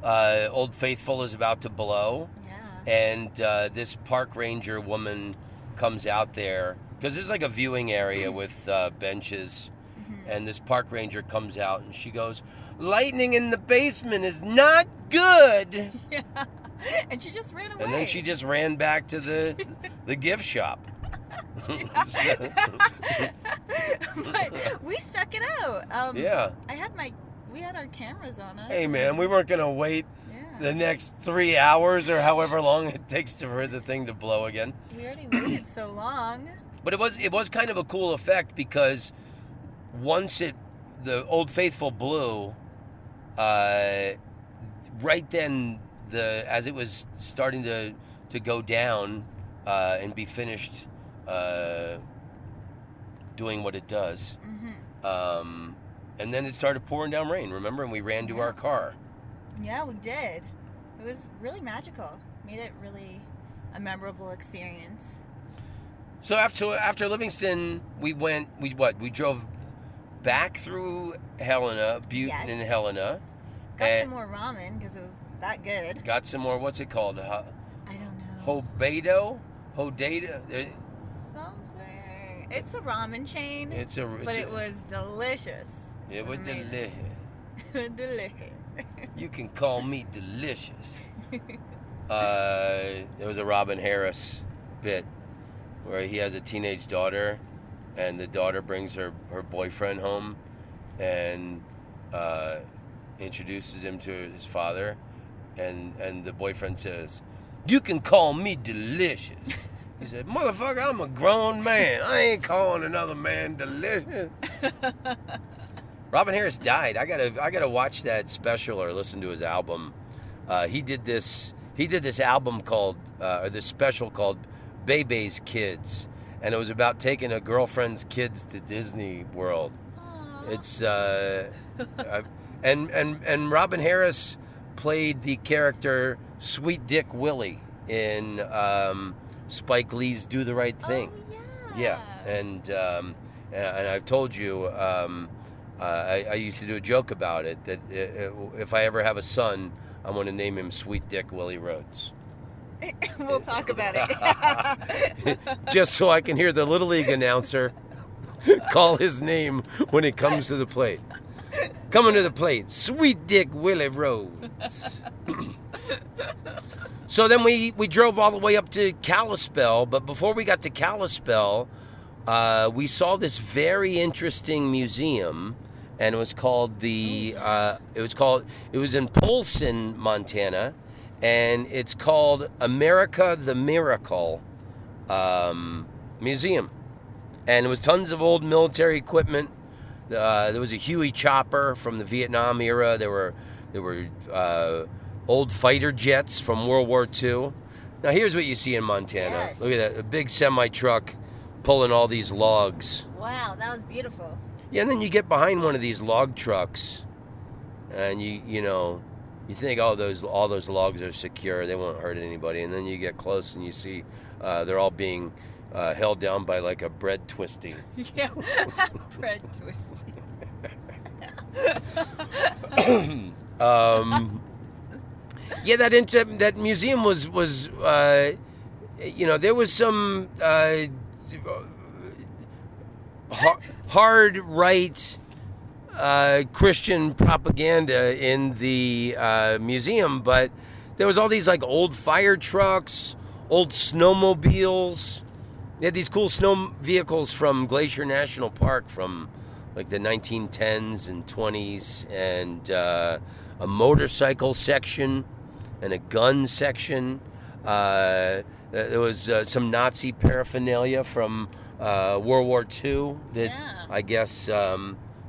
Old Faithful is about to blow. Yeah. And this park ranger woman comes out there because there's like a viewing area with benches, and this park ranger comes out and she goes, "Lightning in the basement is not good." Yeah. And she just ran away. And then she just ran back to the gift shop. But we stuck it out. Yeah. We had our cameras on us. Hey man, we weren't gonna wait Yeah. the next 3 hours or however long it takes for the thing to blow again. We already waited so long. But it was kind of a cool effect because once the Old Faithful blew, right then as it was starting to go down and be finished doing what it does, and then it started pouring down rain. Remember, and we ran to our car. Yeah, we did. It was really magical. Made it really a memorable experience. So after Livingston, we drove back through Helena, Butte Yes. and Helena. Got and some more ramen because it was that good. Got some more. What's it called? I don't know. Hodeida. Something. It's a ramen chain. But it was delicious. It was amazing. delicious. Delicious. You can call me delicious. There was a Robin Harris bit where he has a teenage daughter, and the daughter brings her boyfriend home, and introduces him to his father, and the boyfriend says, "You can call me delicious." He said, "Motherfucker, I'm a grown man. I ain't calling another man delicious." Robin Harris died. I gotta watch that special or listen to his album. He did this album called this special called Bebe's Kids, and it was about taking a girlfriend's kids to Disney World. Aww. It's and Robin Harris played the character Sweet Dick Willie in Spike Lee's Do the Right Thing. Oh, Yeah, and I've told you, I used to do a joke about it, that if I ever have a son, I'm going to name him Sweet Dick Willie Rhodes. We'll talk about it. Just so I can hear the Little League announcer call his name when it comes to the plate. Coming to the plate, Sweet Dick Willie Rhodes. So then we drove all the way up to Kalispell, but before we got to Kalispell, we saw this very interesting museum, and it was called it was in Polson, Montana, and it's called America the Miracle Museum, and it was tons of old military equipment. There was a Huey chopper from the Vietnam era. There were old fighter jets from World War II. Now here's what you see in Montana. Yes. Look at that, a big semi truck pulling all these logs. Wow, that was beautiful. Yeah, and then you get behind one of these log trucks, and you think, oh, all those logs are secure, they won't hurt anybody, and then you get close and you see they're all being held down by like a bread twisty. Yeah, bread twisting. Yeah, that museum was there was some hard right Christian propaganda in the museum, but there was all these like old fire trucks, old snowmobiles. They had these cool snow vehicles from Glacier National Park from like the 1910s and 20s, and a motorcycle section and a gun section. There was some Nazi paraphernalia from World War II that I guess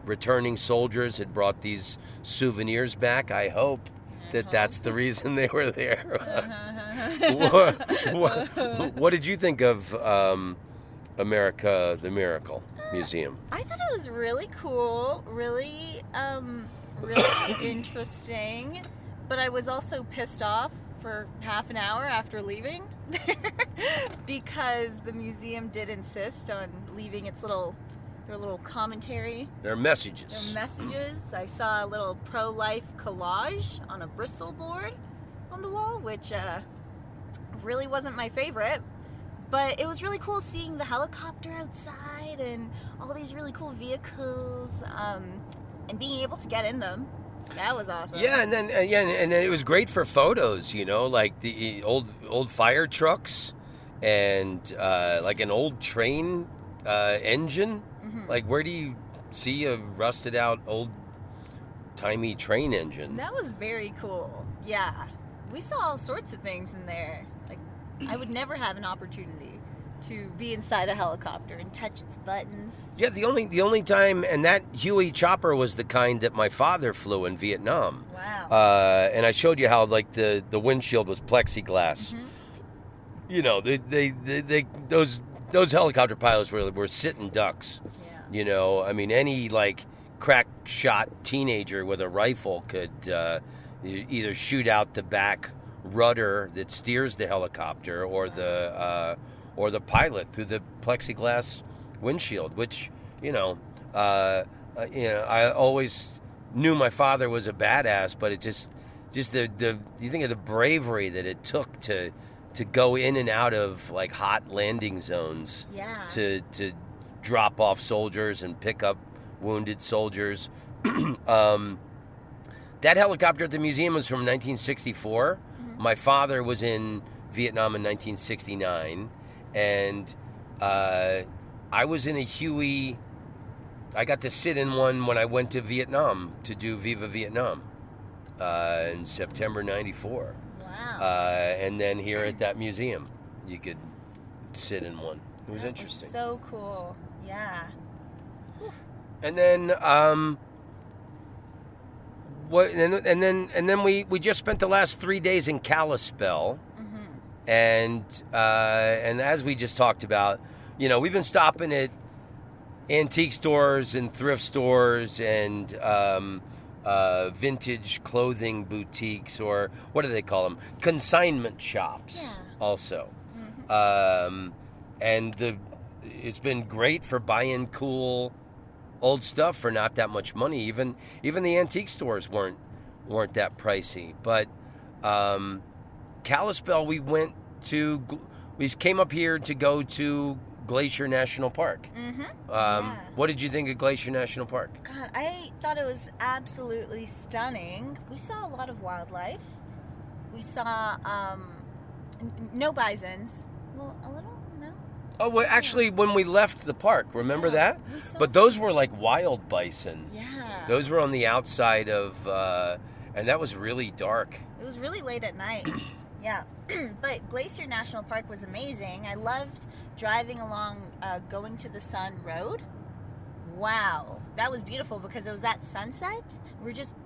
returning soldiers had brought these souvenirs back. I hope that's the reason they were there. What did you think of America the Miracle Museum? I thought it was really cool, really interesting, but I was also pissed off for half an hour after leaving because the museum did insist on leaving their little commentary. Their messages. I saw a little pro-life collage on a Bristol board on the wall, which really wasn't my favorite. But it was really cool seeing the helicopter outside and all these really cool vehicles and being able to get in them. That was awesome. Yeah, and then it was great for photos. You know, like the old fire trucks and like an old train engine. Mm-hmm. Like, where do you see a rusted out old timey train engine? That was very cool. Yeah, we saw all sorts of things in there. Like, I would never have an opportunity to be inside a helicopter and touch its buttons. Yeah, the only time, and that Huey chopper was the kind that my father flew in Vietnam. Wow. And I showed you how like the windshield was plexiglass. Mm-hmm. You know, those helicopter pilots were sitting ducks. Yeah. You know, I mean, any like crack shot teenager with a rifle could either shoot out the back rudder that steers the helicopter or the pilot through the plexiglass windshield, which, I always knew my father was a badass, but it just the you think of the bravery that it took to go in and out of like hot landing zones, to drop off soldiers and pick up wounded soldiers. That helicopter at the museum was from 1964. Mm-hmm. My father was in Vietnam in 1969. And I was in a Huey. I got to sit in one when I went to Vietnam to do Viva Vietnam in September '94. Wow. And then here at that museum, you could sit in one. It was interesting. So cool. Yeah. And then we just spent the last 3 days in Kalispell. And as we just talked about, we've been stopping at antique stores and thrift stores and vintage clothing boutiques, or what do they call them? Consignment shops, also. Mm-hmm. And it's been great for buying cool old stuff for not that much money. Even the antique stores weren't that pricey, but. Kalispell, we came up here to go to Glacier National Park. Mm-hmm. What did you think of Glacier National Park? God, I thought it was absolutely stunning. We saw a lot of wildlife. We saw no bisons. Well, a little, no? Oh, well, actually, when we left the park, remember that? But those were like wild bison. Yeah. Those were on the outside of, and that was really dark. It was really late at night. Yeah, but Glacier National Park was amazing. I loved driving along Going to the Sun Road. Wow, that was beautiful because it was at sunset. We were just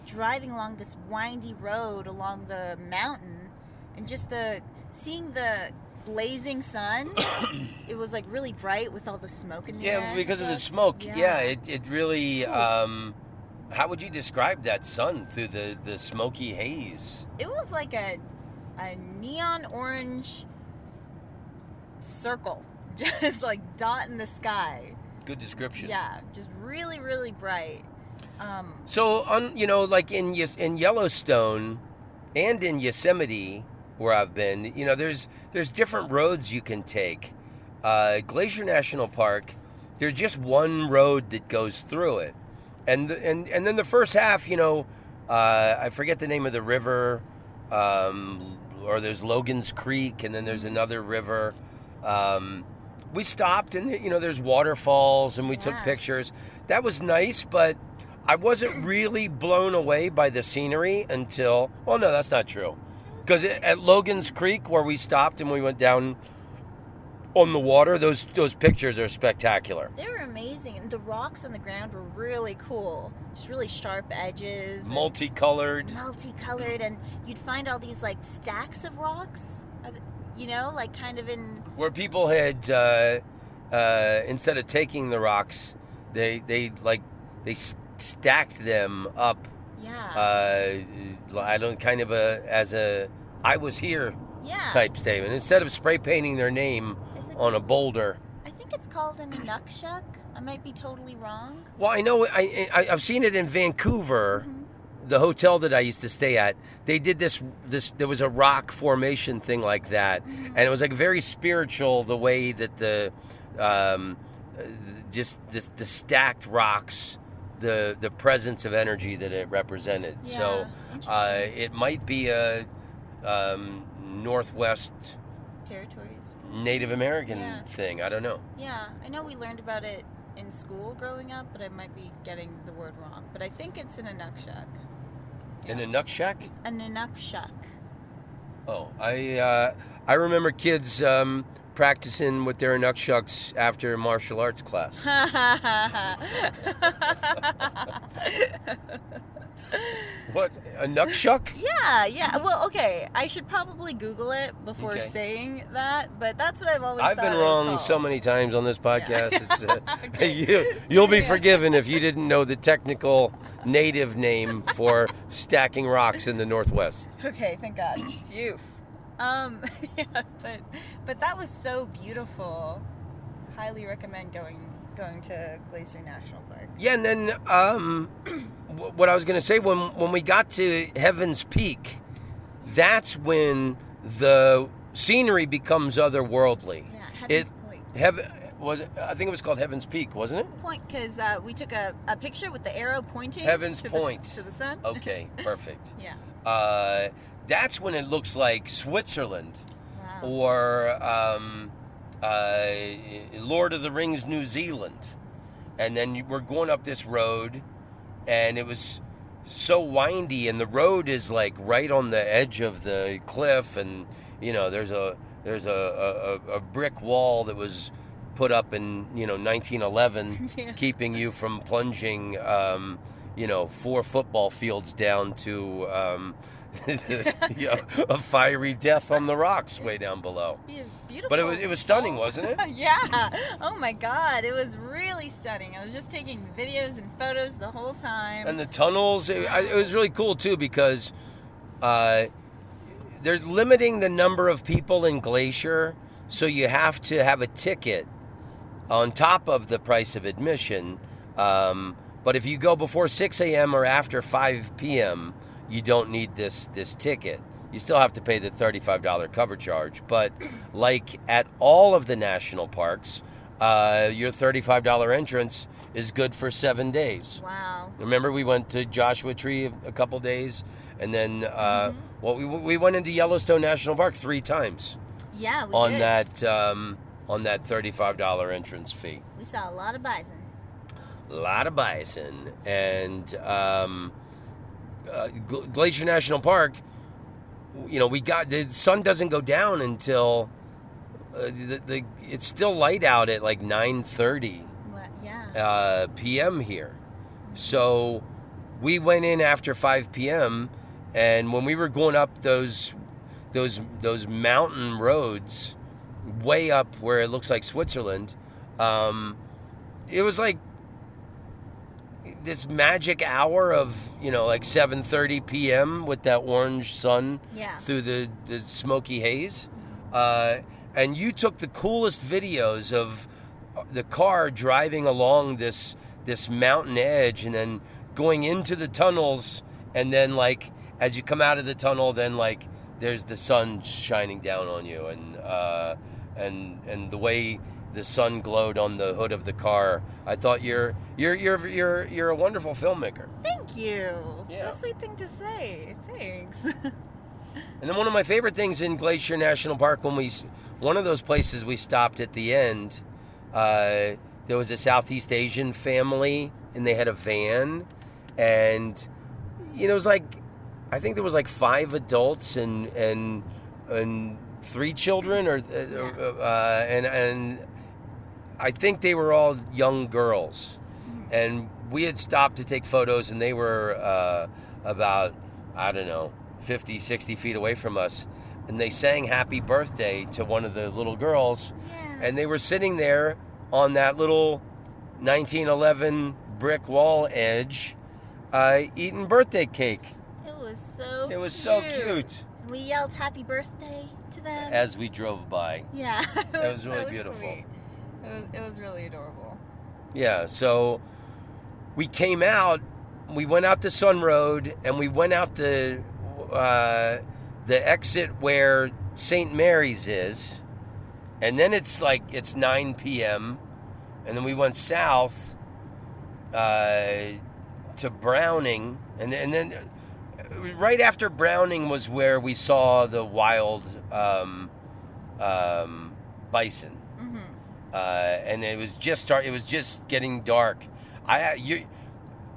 driving along this windy road along the mountain, and just seeing the blazing sun. It was like really bright with all the smoke in the air. Yeah, because of the smoke. Yeah, it really. How would you describe that sun through the smoky haze? It was like a neon orange circle, just like dot in the sky. Good description. Yeah, just really, really bright. So like in Yellowstone and in Yosemite, where I've been, there's different roads you can take. Glacier National Park, there's just one road that goes through it, and then the first half, I forget the name of the river, or there's Logan's Creek, and then there's another river. We stopped, and there's waterfalls, and we took pictures. That was nice, but I wasn't really blown away by the scenery until. Well, no, that's not true, because at Logan's Creek, where we stopped and we went down on the water, those pictures are spectacular. They were amazing. And the rocks on the ground were really cool. Just really sharp edges. Multicolored, and you'd find all these like stacks of rocks, like kind of in where people had instead of taking the rocks, they stacked them up. Yeah. I don't kind of as a I was here type statement, instead of spray painting their name on a boulder. I think it's called an inukshuk. I might be totally wrong. Well, I know I've seen it in Vancouver. The hotel that I used to stay at, they did this there was a rock formation thing like that, and it was like very spiritual, the way that the stacked rocks, the presence of energy that it represented. So it might be a Northwest Territories Native American thing. I don't know. Yeah, I know we learned about it in school growing up, but I might be getting the word wrong. But I think it's an inukshuk. In a nutshak? A inukshuk. Oh, I remember kids practicing with their nukshucks after martial arts class. What? A nukshuk? Yeah. Well, okay. I should probably Google it before saying that, but that's what I've always thought. I've been wrong so many times on this podcast. Yeah. It's, you'll be forgiven if you didn't know the technical native name for stacking rocks in the Northwest. Okay, thank God. Phew. But that was so beautiful. Highly recommend going to Glacier National Park. Yeah, and then what I was going to say, when we got to Heaven's Peak, that's when the scenery becomes otherworldly. Yeah, Heaven's Point. I think it was called Heaven's Peak, wasn't it? Point, because we took a picture with the arrow pointing Heaven's to Point. To the sun. Okay, perfect. Yeah. That's when it looks like Switzerland. Wow. Or Lord of the Rings, New Zealand. And then we're going up this road, and it was so windy, and the road is like right on the edge of the cliff, and there's a brick wall that was put up in 1911, keeping you from plunging 4 football fields down to a fiery death on the rocks way down below. Beautiful. But it was stunning, wasn't it? Yeah. Oh my God, it was really stunning. I was just taking videos and photos the whole time. And the tunnels, it was really cool too, because they're limiting the number of people in Glacier, so you have to have a ticket on top of the price of admission. But if you go before 6 a.m. or after 5 p.m., you don't need this ticket. You still have to pay the $35 cover charge. But like at all of the national parks, your $35 entrance is good for 7 days. Wow. Remember, we went to Joshua Tree a couple days, and then we went into Yellowstone National Park 3 times. Yeah, we on did. On that $35 entrance fee. We saw a lot of bison. And Glacier National Park, the sun doesn't go down until it's still light out at like 9:30 p.m. here. So we went in after 5 p.m. and when we were going up those mountain roads way up where it looks like Switzerland, it was like this magic hour of like 7:30 p.m. with that orange sun through the smoky haze, and you took the coolest videos of the car driving along this mountain edge and then going into the tunnels, and then like as you come out of the tunnel, then like there's the sun shining down on you, and the way the sun glowed on the hood of the car. I thought you're a wonderful filmmaker. Thank you. Yeah. What a sweet thing to say. Thanks. And then one of my favorite things in Glacier National Park, one of those places we stopped at the end, there was a Southeast Asian family, and they had a van, and it was like, I think there was like 5 adults and 3 children, and I think they were all young girls, and we had stopped to take photos, and they were about, I don't know, 50, 60 feet away from us, and they sang happy birthday to one of the little girls. Yeah. And they were sitting there on that little 1911 brick wall edge eating birthday cake. It was so so cute. We yelled happy birthday to them As we drove by. Yeah. It was really so beautiful. Sweet. It was really adorable. Yeah, so we came out, we went out to Sun Road, and we went out the exit where St. Mary's is, and then it's 9 p.m., and then we went south to Browning, and then right after Browning was where we saw the wild bison. Mm-hmm. And it was just getting dark.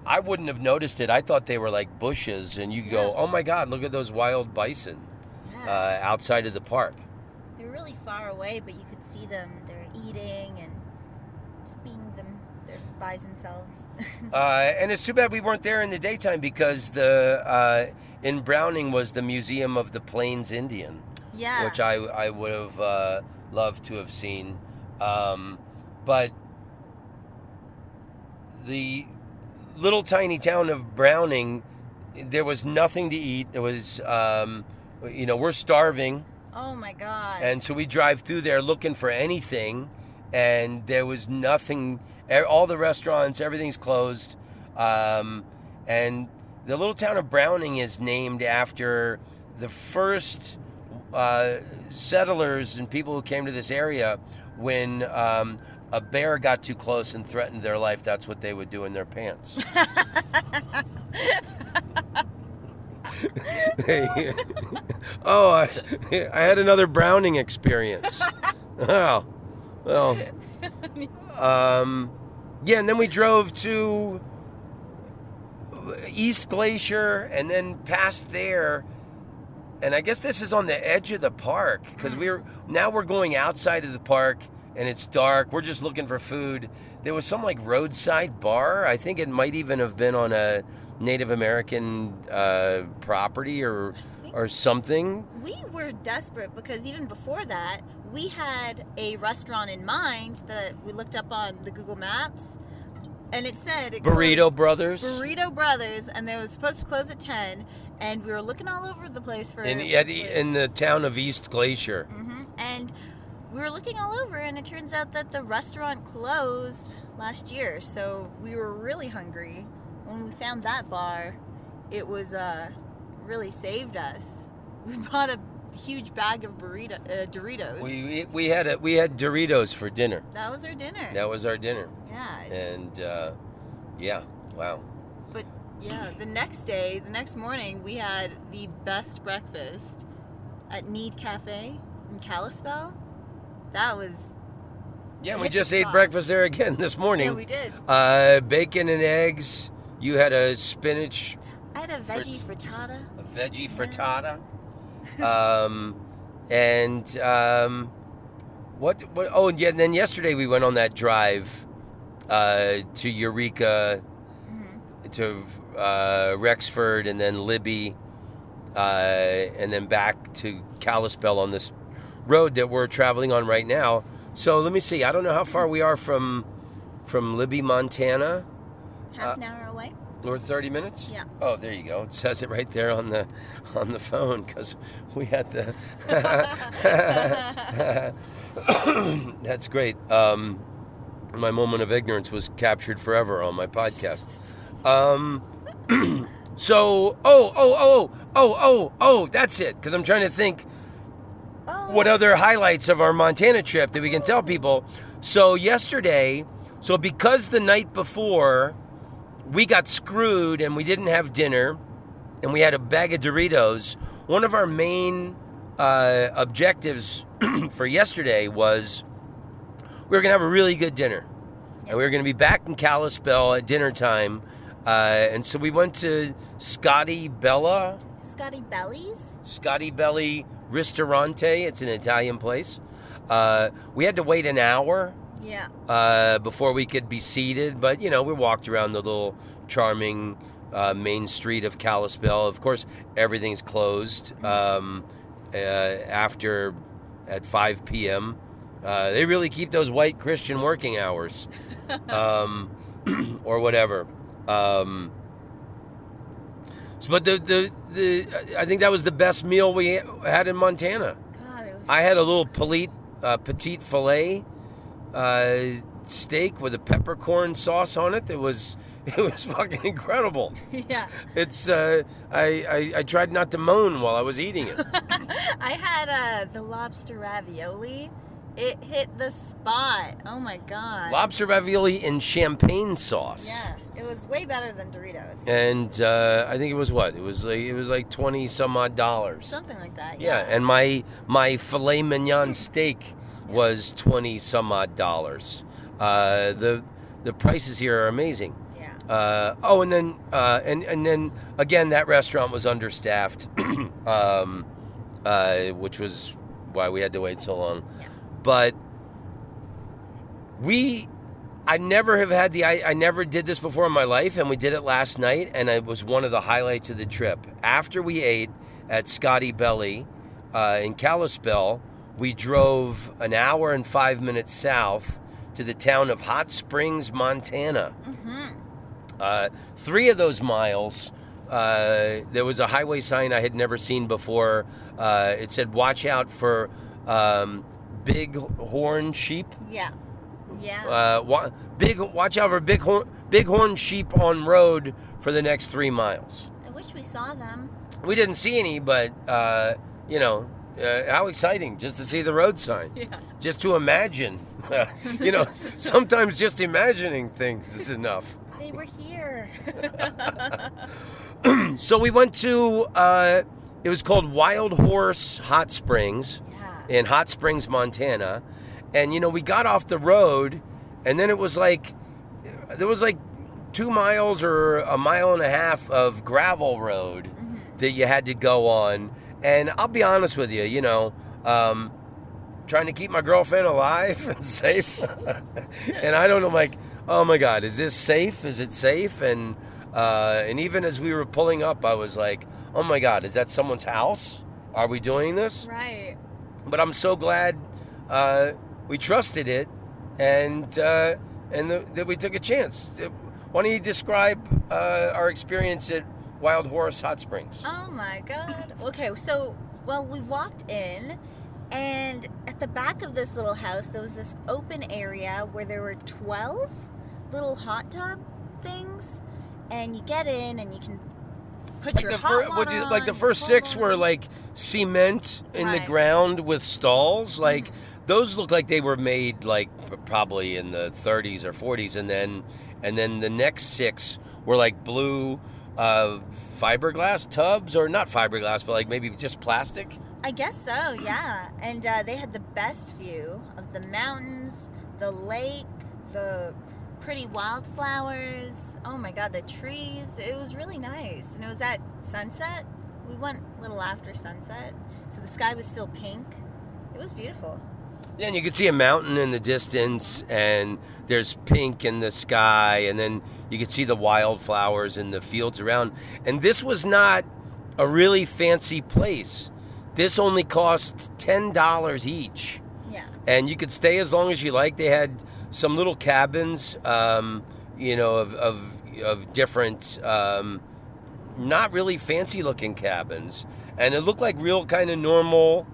I wouldn't have noticed it. I thought they were like bushes, and you go, oh my God, look at those wild bison outside of the park. They're really far away, but you could see them. They're eating and just being their bison selves. And it's too bad we weren't there in the daytime, because in Browning was the Museum of the Plains Indian, Yeah. which I would have loved to have seen. But the little tiny town of Browning, there was nothing to eat. It was, we're starving. Oh my God. And so we drive through there looking for anything, and there was nothing. All the restaurants, everything's closed. And the little town of Browning is named after the first settlers and people who came to this area. When a bear got too close and threatened their life, that's what they would do in their pants. I had another Browning experience. Oh, well. Yeah, and then we drove to East Glacier, and then past there. And I guess this is on the edge of the park, because we're going outside of the park, and it's dark. We're just looking for food. There was some roadside bar. I think it might even have been on a Native American property or something. We were desperate because even before that, we had a restaurant in mind that we looked up on the Google Maps, and it said Burrito Brothers. Burrito Brothers, and they were supposed to close at 10. And we were looking all over the place for... In the town of East Glacier. Mm-hmm. And we were looking all over, and it turns out that the restaurant closed last year. So we were really hungry. When we found that bar, it was really saved us. We bought a huge bag of Doritos. We had Doritos for dinner. That was our dinner. Yeah. And yeah, wow. But yeah, the next morning, we had the best breakfast at Need Cafe in Kalispell. That was... Yeah, we just ate breakfast there again this morning. Yeah, we did. Bacon and eggs. You had a spinach... I had a veggie frittata. A veggie frittata. What? Oh, yeah, and then yesterday we went on that drive to Eureka, to Rexford, and then Libby, and then back to Kalispell on this road that we're traveling on right now. So let me see. I don't know how far we are from Libby, Montana. Half an hour away. Or 30 minutes? Yeah. Oh, there you go. It says it right there on the phone, because we had the... That's great. My moment of ignorance was captured forever on my podcast. So, that's it. Because I'm trying to think what other highlights of our Montana trip that we can tell people. So yesterday, because the night before we got screwed and we didn't have dinner and we had a bag of Doritos, one of our main objectives for yesterday was we were going to have a really good dinner. And we were going to be back in Kalispell at dinner time. And so we went to Scotty Belli Ristorante. It's an Italian place. We had to wait an hour before we could be seated. But, we walked around the little charming main street of Kalispell. Of course, everything's closed after at 5 p.m. They really keep those white Christian working hours or whatever. But I think that was the best meal we had in Montana. God, it was I had a little petite filet steak with a peppercorn sauce on it. It was fucking incredible. Yeah. It's I tried not to moan while I was eating it. I had the lobster ravioli. It hit the spot. Oh my God. Lobster ravioli in champagne sauce. Yeah, it was way better than Doritos. And I think it was what? It was like $20 some odd. Something like that. Yeah, and my filet mignon steak was $20 some odd. The prices here are amazing. Yeah. And then and then again, that restaurant was understaffed, which was why we had to wait so long. Yeah. But I never did this before in my life, and we did it last night, and it was one of the highlights of the trip. After we ate at Scotty Belli in Kalispell, we drove an hour and 5 minutes south to the town of Hot Springs, Montana. Mm-hmm. 3 of those miles, there was a highway sign I had never seen before. It said, "Watch out for big horn sheep." Yeah. Yeah. Watch out for big horn sheep on road for the next 3 miles. I wish we saw them. We didn't see any, but how exciting just to see the road sign. Yeah. Just to imagine. Sometimes just imagining things is enough. They were here. So we went to it was called Wild Horse Hot Springs. In Hot Springs, Montana. And, we got off the road, and then there was like 2 miles or a mile and a half of gravel road that you had to go on. And I'll be honest with you, trying to keep my girlfriend alive and safe. And I don't know, like, oh my God, is this safe? Is it safe? And even as we were pulling up, I was like, oh my God, is that someone's house? Are we doing this? Right. But I'm so glad we trusted it and that we took a chance. Why don't you describe our experience at Wild Horse Hot Springs? Oh my God. Okay, so, we walked in, and at the back of this little house, there was this open area where there were 12 little hot tub things, and you get in and you can put your hot water on. Like the first 6 were like cement in the ground with stalls. Like those look like they were made like probably in the 30s or 40s, and then the next 6 were like blue fiberglass tubs, or not fiberglass, but like maybe just plastic. I guess so, yeah. And they had the best view of the mountains, the lake, the pretty wildflowers. Oh my God, the trees. It was really nice. And it was at sunset. We went a little after sunset, so the sky was still pink. It was beautiful. Yeah, and you could see a mountain in the distance, and there's pink in the sky, and then you could see the wildflowers in the fields around. And this was not a really fancy place. This only cost $10 each. Yeah. And you could stay as long as you like. They had some little cabins, of different, not really fancy looking cabins. And it looked like real kind of normal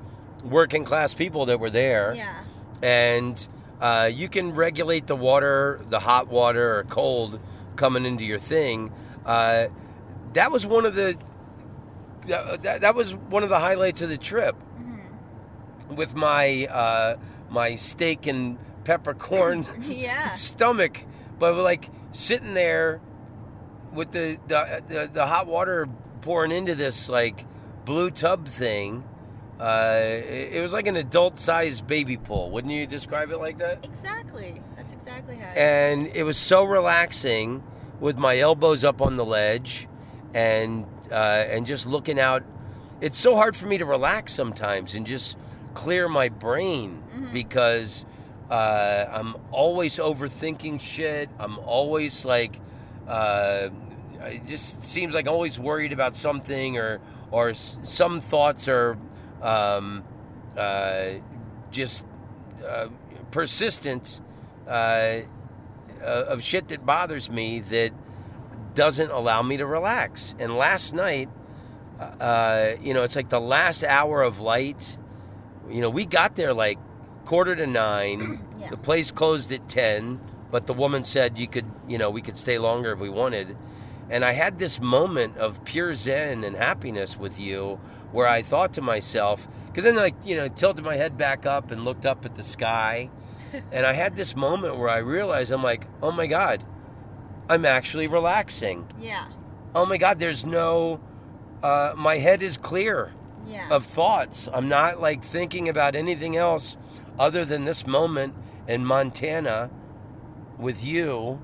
working class people that were there. Yeah. And you can regulate the water, the hot water or cold coming into your thing. That was one of the highlights of the trip. Mm-hmm. With my my steak and peppercorn Yeah. stomach, but like sitting there with the hot water pouring into this like blue tub thing. It was like an adult-sized baby pool. Wouldn't you describe it like that? Exactly. That's exactly how. And it was so relaxing with my elbows up on the ledge and just looking out. It's so hard for me to relax sometimes and just clear my brain because I'm always overthinking shit. I'm always like, it just seems like I'm always worried about something or some thoughts are just persistent of shit that bothers me that doesn't allow me to relax. And last night, it's like the last hour of light. We got there like 9:15. Yeah. The place closed at 10, but the woman said we could stay longer if we wanted. And I had this moment of pure zen and happiness with you where I thought to myself, because then tilted my head back up and looked up at the sky. And I had this moment where I realized, I'm like, oh my God, I'm actually relaxing. Yeah. Oh my God, there's no, my head is clear Yeah. of thoughts. I'm not like thinking about anything else other than this moment in Montana with you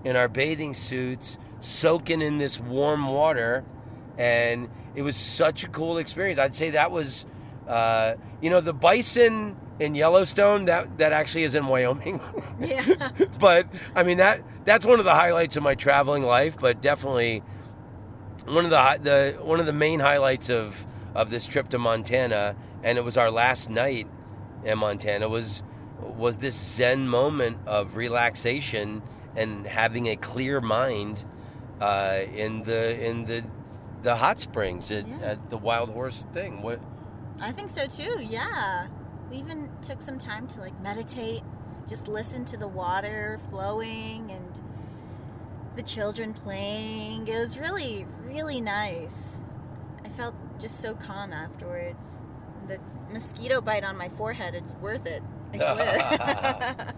in our bathing suits, soaking in this warm water. And it was such a cool experience. I'd say that was, the bison in Yellowstone, that actually is in Wyoming. Yeah. But I mean, that's one of the highlights of my traveling life, but definitely one of the main highlights of this trip to Montana, and it was our last night in Montana, was this Zen moment of relaxation and having a clear mind in the hot springs at the Wild Horse thing. What? I think so too. Yeah. We even took some time to like meditate, just listen to the water flowing and the children playing. It was really, really nice. I felt just so calm afterwards. The mosquito bite on my forehead, it's worth it. I swear.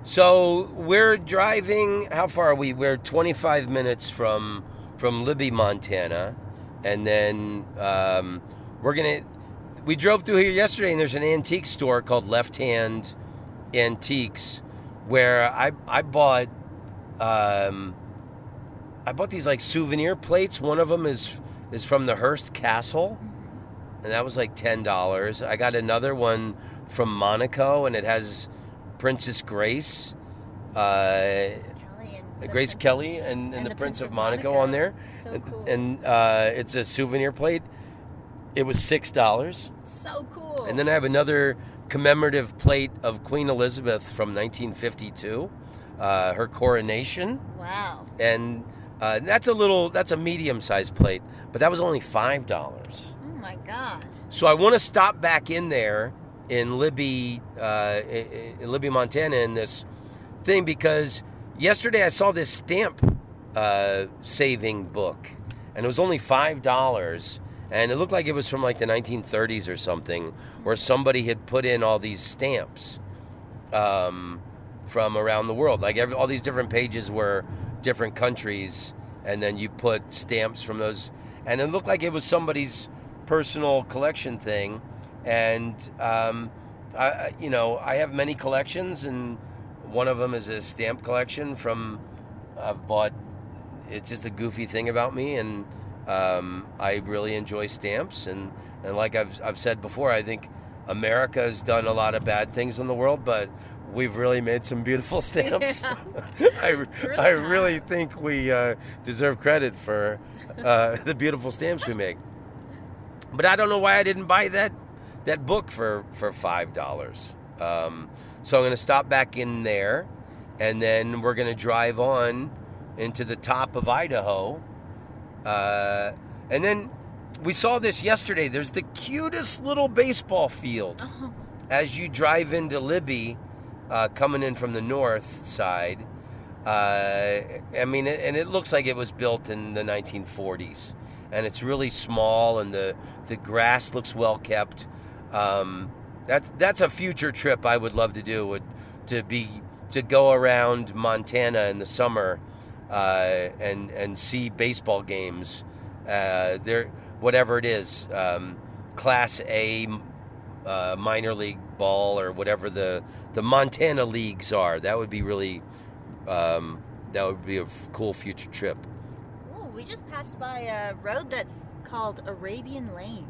So we're driving, how far are we? We're 25 minutes from Libby, Montana. And then we drove through here yesterday, and there's an antique store called Left Hand Antiques where I bought these like souvenir plates. One of them is from the Hearst Castle, and that was like $10. I got another one from Monaco, and it has Princess Grace, Grace Kelly, and the Prince of Monaco on there. So cool. And it's a souvenir plate. It was $6. So cool. And then I have another commemorative plate of Queen Elizabeth from 1952, her coronation. Wow. And that's a medium-sized plate, but that was only $5. Oh my God. So I want to stop back in there in Libby, Montana, in this thing, because yesterday I saw this stamp saving book, and it was only $5, and it looked like it was from like the 1930s or something, where somebody had put in all these stamps from around the world. Like all these different pages were different countries, and then you put stamps from those, and it looked like it was somebody's personal collection thing. And I have many collections, and one of them is a stamp collection I've bought. It's just a goofy thing about me, and I really enjoy stamps, and like I've said before, I think America has done a lot of bad things in the world, but we've really made some beautiful stamps. Yeah. I really think we deserve credit for the beautiful stamps we make. But I don't know why I didn't buy that book for $5. So I'm going to stop back in there, and then we're going to drive on into the top of Idaho. And then we saw this yesterday. There's the cutest little baseball field as you drive into Libby, coming in from the north side. And it looks like it was built in the 1940s. And it's really small, and the grass looks well kept. And That's a future trip I would love to do. To go around Montana in the summer, and see baseball games. There, whatever it is, Class A, minor league ball, or whatever the Montana leagues are. That would be really, that would be a cool future trip. Ooh, we just passed by a road that's called Arabian Lane.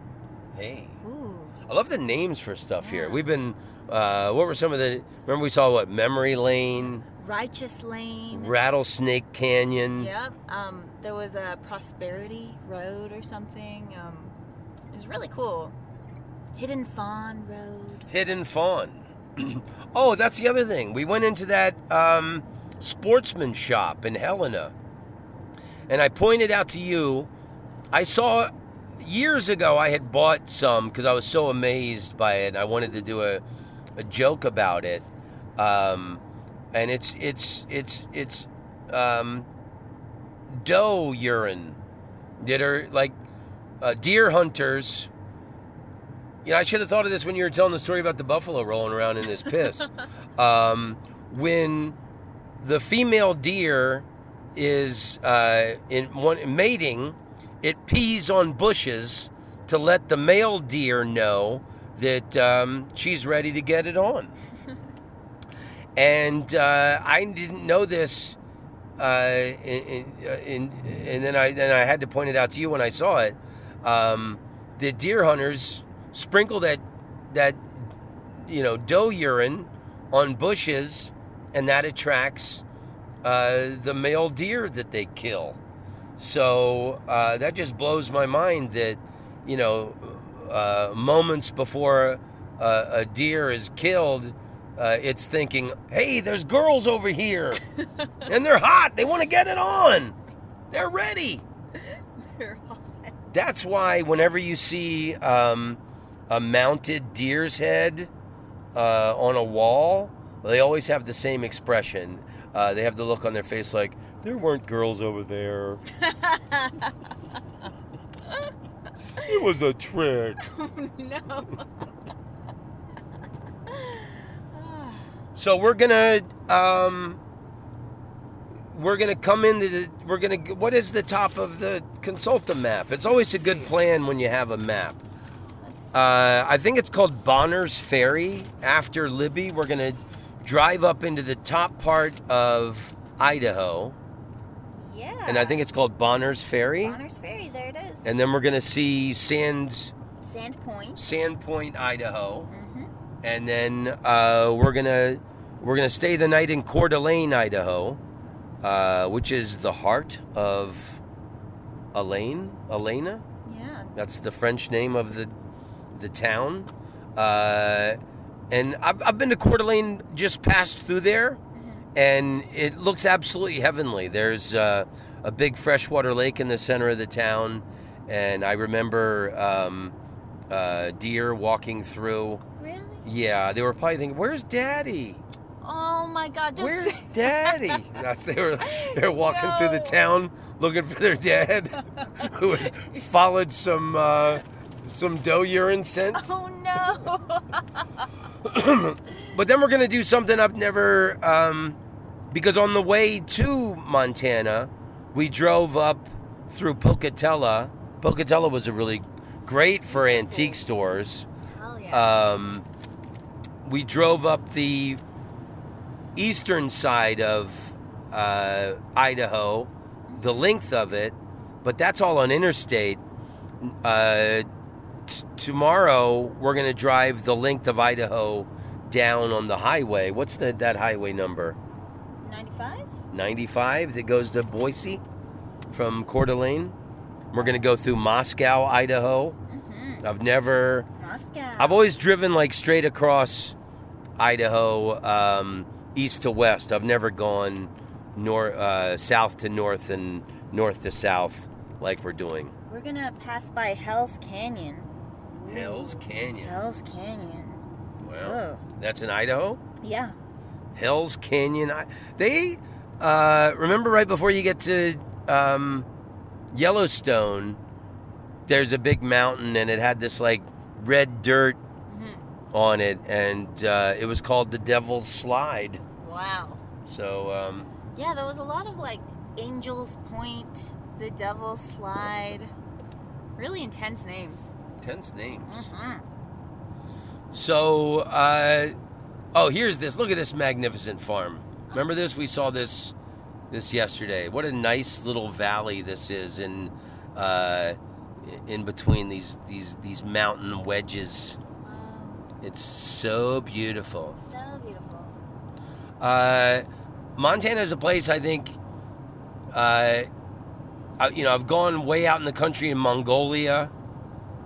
Hey. Ooh. I love the names for stuff here. Yeah. We've been, what were some of the, remember we saw Memory Lane, Righteous Lane. Rattlesnake Canyon. Yep. There was a Prosperity Road or something. It was really cool. Hidden Fawn Road. Hidden Fawn. Oh, that's the other thing. We went into that sportsman shop in Helena. And I pointed out to you, I saw years ago I had bought some because I was so amazed by it. And I wanted to do a joke about it. And it's doe urine that are like deer hunters. You know, I should have thought of this when you were telling the story about the buffalo rolling around in this piss. When the female deer is mating, it pees on bushes to let the male deer know that she's ready to get it on. And I didn't know this, and then I had to point it out to you when I saw it. The deer hunters sprinkle that doe urine on bushes, and that attracts the male deer that they kill. So that just blows my mind that moments before a deer is killed, it's thinking, hey, there's girls over here and they're hot, they want to get it on, they're ready. They're hot. That's why whenever you see a mounted deer's head on a wall, they always have the same expression. They have the look on their face like, there weren't girls over there. It was a trick. No. So we're gonna come into what is the top of the consult the map? It's always a good plan when you have a map. I think it's called Bonner's Ferry. After Libby, we're gonna drive up into the top part of Idaho. Yeah. And I think it's called Bonner's Ferry. Bonner's Ferry, there it is. And then we're gonna see Sandpoint, Idaho. Mm-hmm. And then we're gonna stay the night in Coeur d'Alene, Idaho, which is the heart of Elena. Yeah. That's the French name of the town. And I've been to Coeur d'Alene, just passed through there, and it looks absolutely heavenly. There's a big freshwater lake in the center of the town, and I remember deer walking through. Really? Yeah, they were probably thinking, "Where's Daddy? Oh my God! Don't Where's say Daddy?" They were walking through the town looking for their dad, who had followed some doe urine scent. Oh no! But then we're gonna do something I've never, because on the way to Montana, we drove up through Pocatello. Pocatello was a really great for antique stores. Hell yeah. We drove up the eastern side of Idaho, the length of it, but that's all on interstate. Tomorrow we're going to drive the length of Idaho down on the highway. What's that highway number? 95? 95 that goes to Boise from Coeur d'Alene. We're going to go through Moscow, Idaho. Mm-hmm. I've always driven like straight across Idaho, east to west. I've never gone south to north and north to south like we're doing. We're going to pass by Hell's Canyon. Hell's Canyon. Hell's Canyon. Wow. Oh. That's in Idaho? Yeah. Hell's Canyon. They, remember right before you get to Yellowstone, there's a big mountain and it had this like red dirt on it, and it was called the Devil's Slide. Wow. So, Yeah, there was a lot of like Angel's Point, the Devil's Slide. Really intense names. Intense names. Mm-hmm. So, here's this. Look at this magnificent farm. Remember this? We saw this yesterday. What a nice little valley this is in between these mountain wedges. Wow. It's so beautiful. So beautiful. Montana is a place I think. I've gone way out in the country in Mongolia.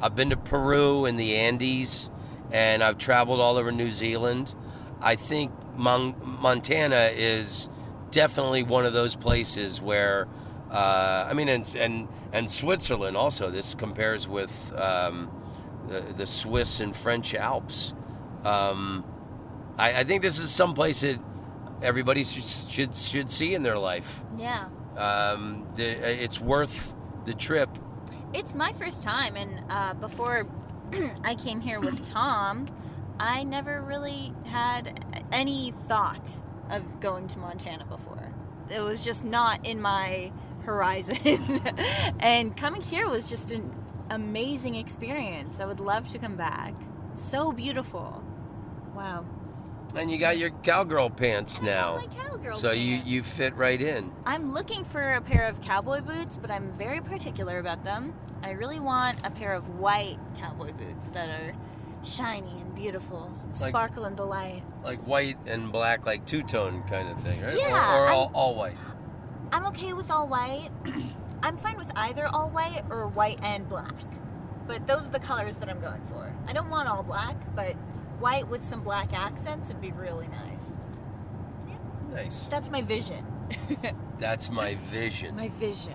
I've been to Peru and the Andes, and I've traveled all over New Zealand. I think Montana is definitely one of those places where, and Switzerland also. This compares with the Swiss and French Alps. I think this is some place that everybody should see in their life. Yeah. It's worth the trip. It's my first time, and before I came here with Tom, I never really had any thought of going to Montana before. It was just not in my horizon. And coming here was just an amazing experience. I would love to come back. It's so beautiful. Wow. And you got your cowgirl pants now. I got my cowgirl so pants. you fit right in. I'm looking for a pair of cowboy boots, but I'm very particular about them. I really want a pair of white cowboy boots that are shiny and beautiful and Like- sparkle in the light. Like white and black, like two-tone kind of thing, right? Yeah, Or I'm- all white. I'm okay with all white. I'm fine with either all white or white and black. But those are the colors that I'm going for. I don't want all black, but white with some black accents would be really nice. Nice. That's my vision. That's my vision. My vision.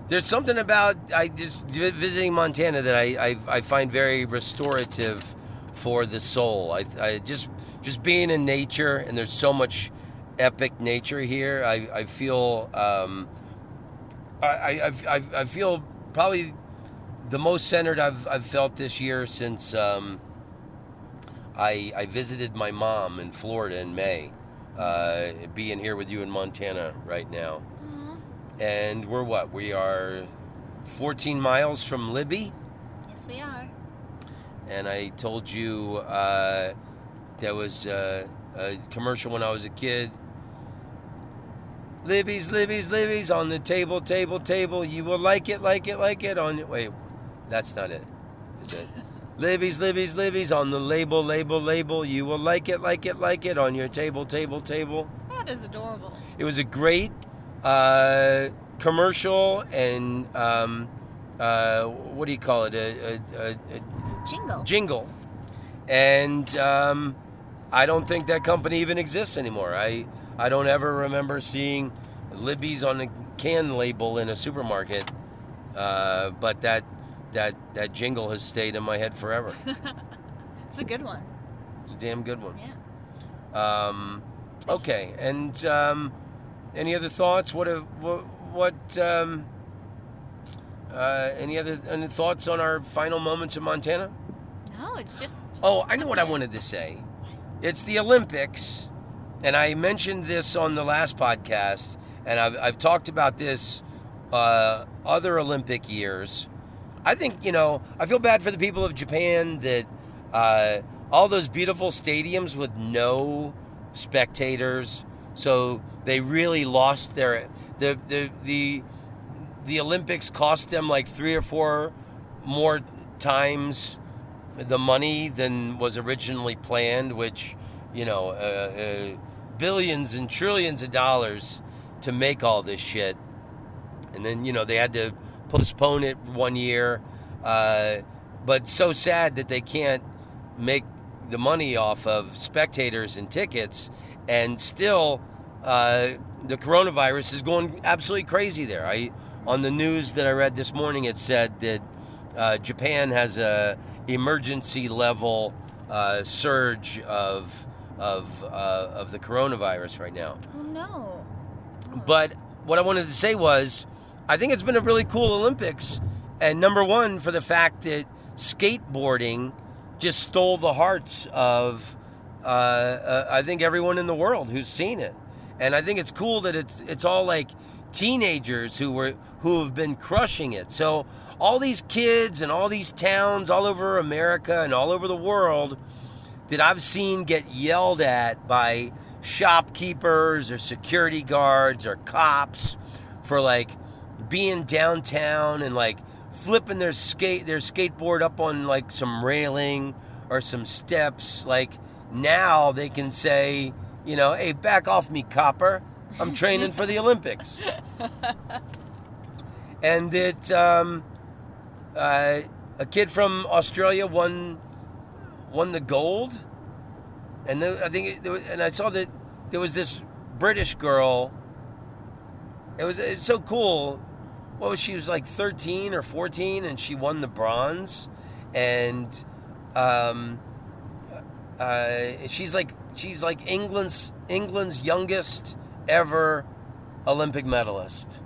There's something about just visiting Montana that I find very restorative for the soul. I just being in nature, and there's so much epic nature here. I feel I feel probably the most centered I've felt this year since I visited my mom in Florida in May. Being here with you in Montana right now. And we are 14 miles from Libby. Yes, we are. And I told you there was a commercial when I was a kid. Libby's on the table. You will like it on... Wait, that's not it. Is it? Libby's on the label. You will like it on your table. That is adorable. It was a great commercial, and what do you call it? A jingle. And I don't think that company even exists anymore. I don't ever remember seeing Libby's on the can label in a supermarket, but that jingle has stayed in my head forever. It's a good one. It's a damn good one. Yeah. Okay, and any other thoughts? Any thoughts on our final moments in Montana? No, it's just Oh, I know what I wanted to say. It's the Olympics, and I mentioned this on the last podcast, and I've talked about this other Olympic years. I think, I feel bad for the people of Japan that all those beautiful stadiums with no spectators, so they really lost the Olympics cost them like 3 or 4 more times the money than was originally planned, which, billions and trillions of dollars to make all this shit. And then, they had to postpone it 1 year. But so sad that they can't make the money off of spectators and tickets. And still, the coronavirus is going absolutely crazy there. On the news that I read this morning, it said that Japan has a emergency level surge of the coronavirus right now. Oh no. But what I wanted to say was, I think it's been a really cool Olympics, and number one for the fact that skateboarding just stole the hearts of I think everyone in the world who's seen it. And I think it's cool that it's all like teenagers who have been crushing it. So all these kids and all these towns all over America and all over the world that I've seen get yelled at by shopkeepers or security guards or cops for like being downtown and like flipping their skateboard up on like some railing or some steps. Like now they can say, you know, hey, back off me, copper. I'm training for the Olympics. And that a kid from Australia won the gold, and I saw that there was this British girl. It was so cool. What was she? Was like 13 or 14, and she won the bronze, and she's like England's youngest ever Olympic medalist.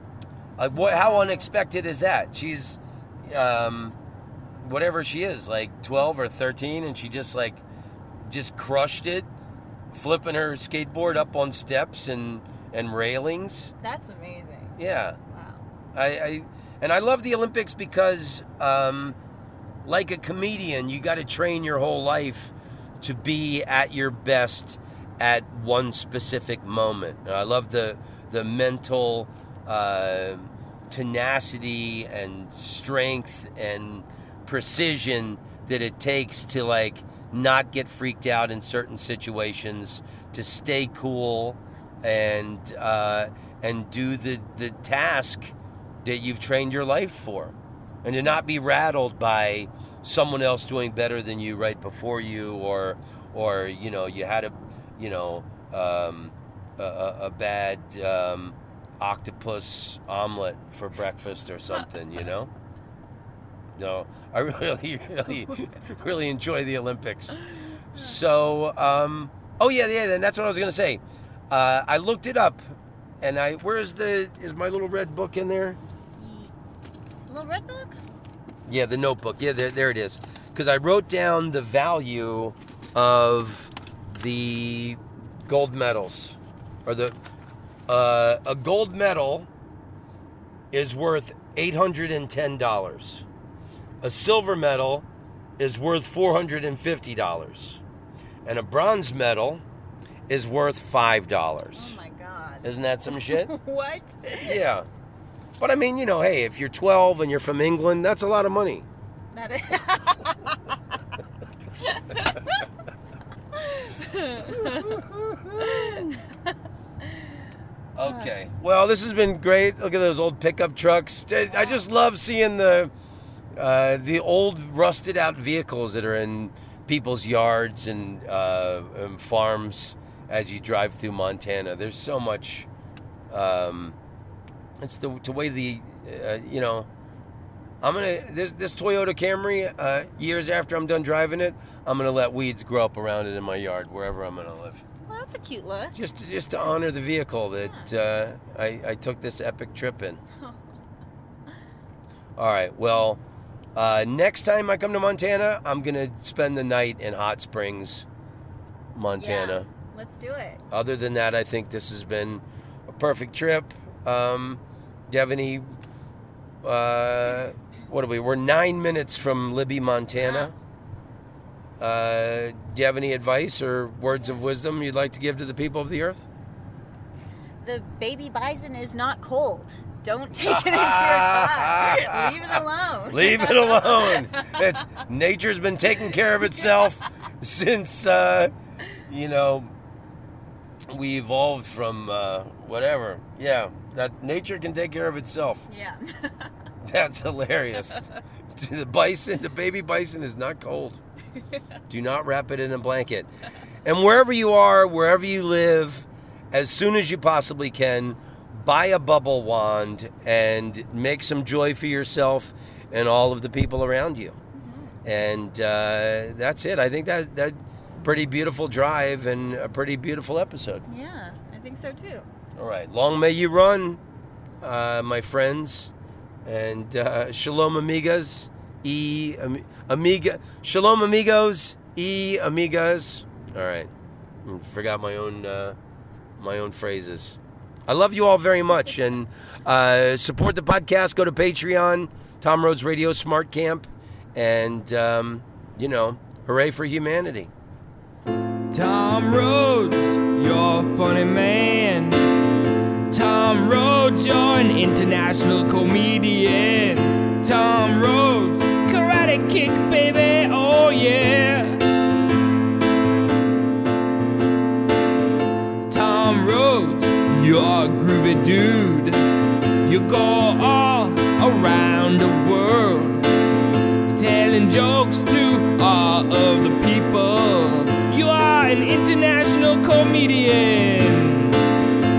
Like how unexpected is that? She's whatever she is, like 12 or 13, and she just crushed it, flipping her skateboard up on steps and railings. That's amazing. Yeah. Wow. I love the Olympics because like a comedian, you got to train your whole life to be at your best at one specific moment. I love the mental tenacity and strength and precision that it takes to like not get freaked out in certain situations, to stay cool and do the task that you've trained your life for, and to not be rattled by someone else doing better than you right before you, or you know, you had a bad octopus omelet for breakfast or something, you know? No, I really enjoy the Olympics. So, oh yeah, and that's what I was gonna say. I looked it up, and is my little red book in there? Little red book? Yeah, the notebook. Yeah, there it is. Because I wrote down the value of the gold medals, or a gold medal is worth $810. A silver medal is worth $450, and a bronze medal is worth $5. Oh my God! Isn't that some shit? What? Yeah, but I mean, you know, hey, if you're 12 and you're from England, that's a lot of money. That is. Okay. Well, this has been great. Look at those old pickup trucks. I just love seeing the old rusted out vehicles that are in people's yards and farms as you drive through Montana. There's so much. It's the way you know. I'm gonna this Toyota Camry. Years after I'm done driving it, I'm gonna let weeds grow up around it in my yard wherever I'm gonna live. Well, that's a cute look. Just to honor the vehicle that I took this epic trip in. All right. Well, next time I come to Montana, I'm gonna spend the night in Hot Springs, Montana. Yeah, let's do it. Other than that, I think this has been a perfect trip. Do you have any? What are we? We're 9 minutes from Libby, Montana. Do you have any advice or words of wisdom you'd like to give to the people of the earth? The baby bison is not cold. Don't take it into your car. Leave it alone. Leave it alone. Nature's been taking care of itself since you know, we evolved from whatever. Yeah, that nature can take care of itself. Yeah. That's hilarious. The baby bison is not cold. Do not wrap it in a blanket. And wherever you are, wherever you live, as soon as you possibly can, buy a bubble wand and make some joy for yourself and all of the people around you. Mm-hmm. And that's it. I think that pretty beautiful drive and a pretty beautiful episode. Yeah, I think so too. All right. Long may you run, my friends. And shalom, amigas. Amiga. Shalom, amigos. Amigas. All right. Forgot my own phrases. I love you all very much, and support the podcast. Go to Patreon, Tom Rhodes Radio Smart Camp, and hooray for humanity. Tom Rhodes, you're a funny man. Tom Rhodes, you're an international comedian. Tom Rhodes, karate kick, baby, oh yeah. Tom Rhodes, you're a groovy dude. You go all around the world, telling jokes to all of the people. You are an international comedian.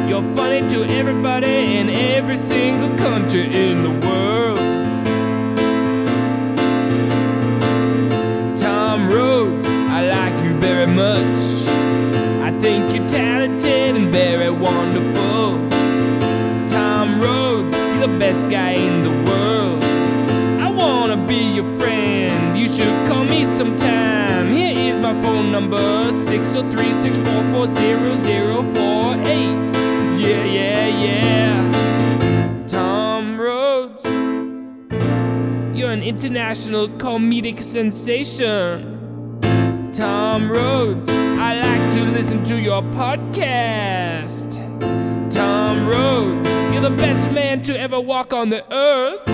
You're funny to everybody in every single country in the world. Tom Rhodes, I like you very much. I think you're talented and very wonderful. Tom Rhodes, you're the best guy in the world. I wanna be your friend, you should call me sometime. Here is my phone number, 603-644-0048. Yeah, yeah, yeah. Tom Rhodes, you're an international comedic sensation. Tom Rhodes, I like to listen to your podcast. Tom Rhodes, you're the best man to ever walk on the earth.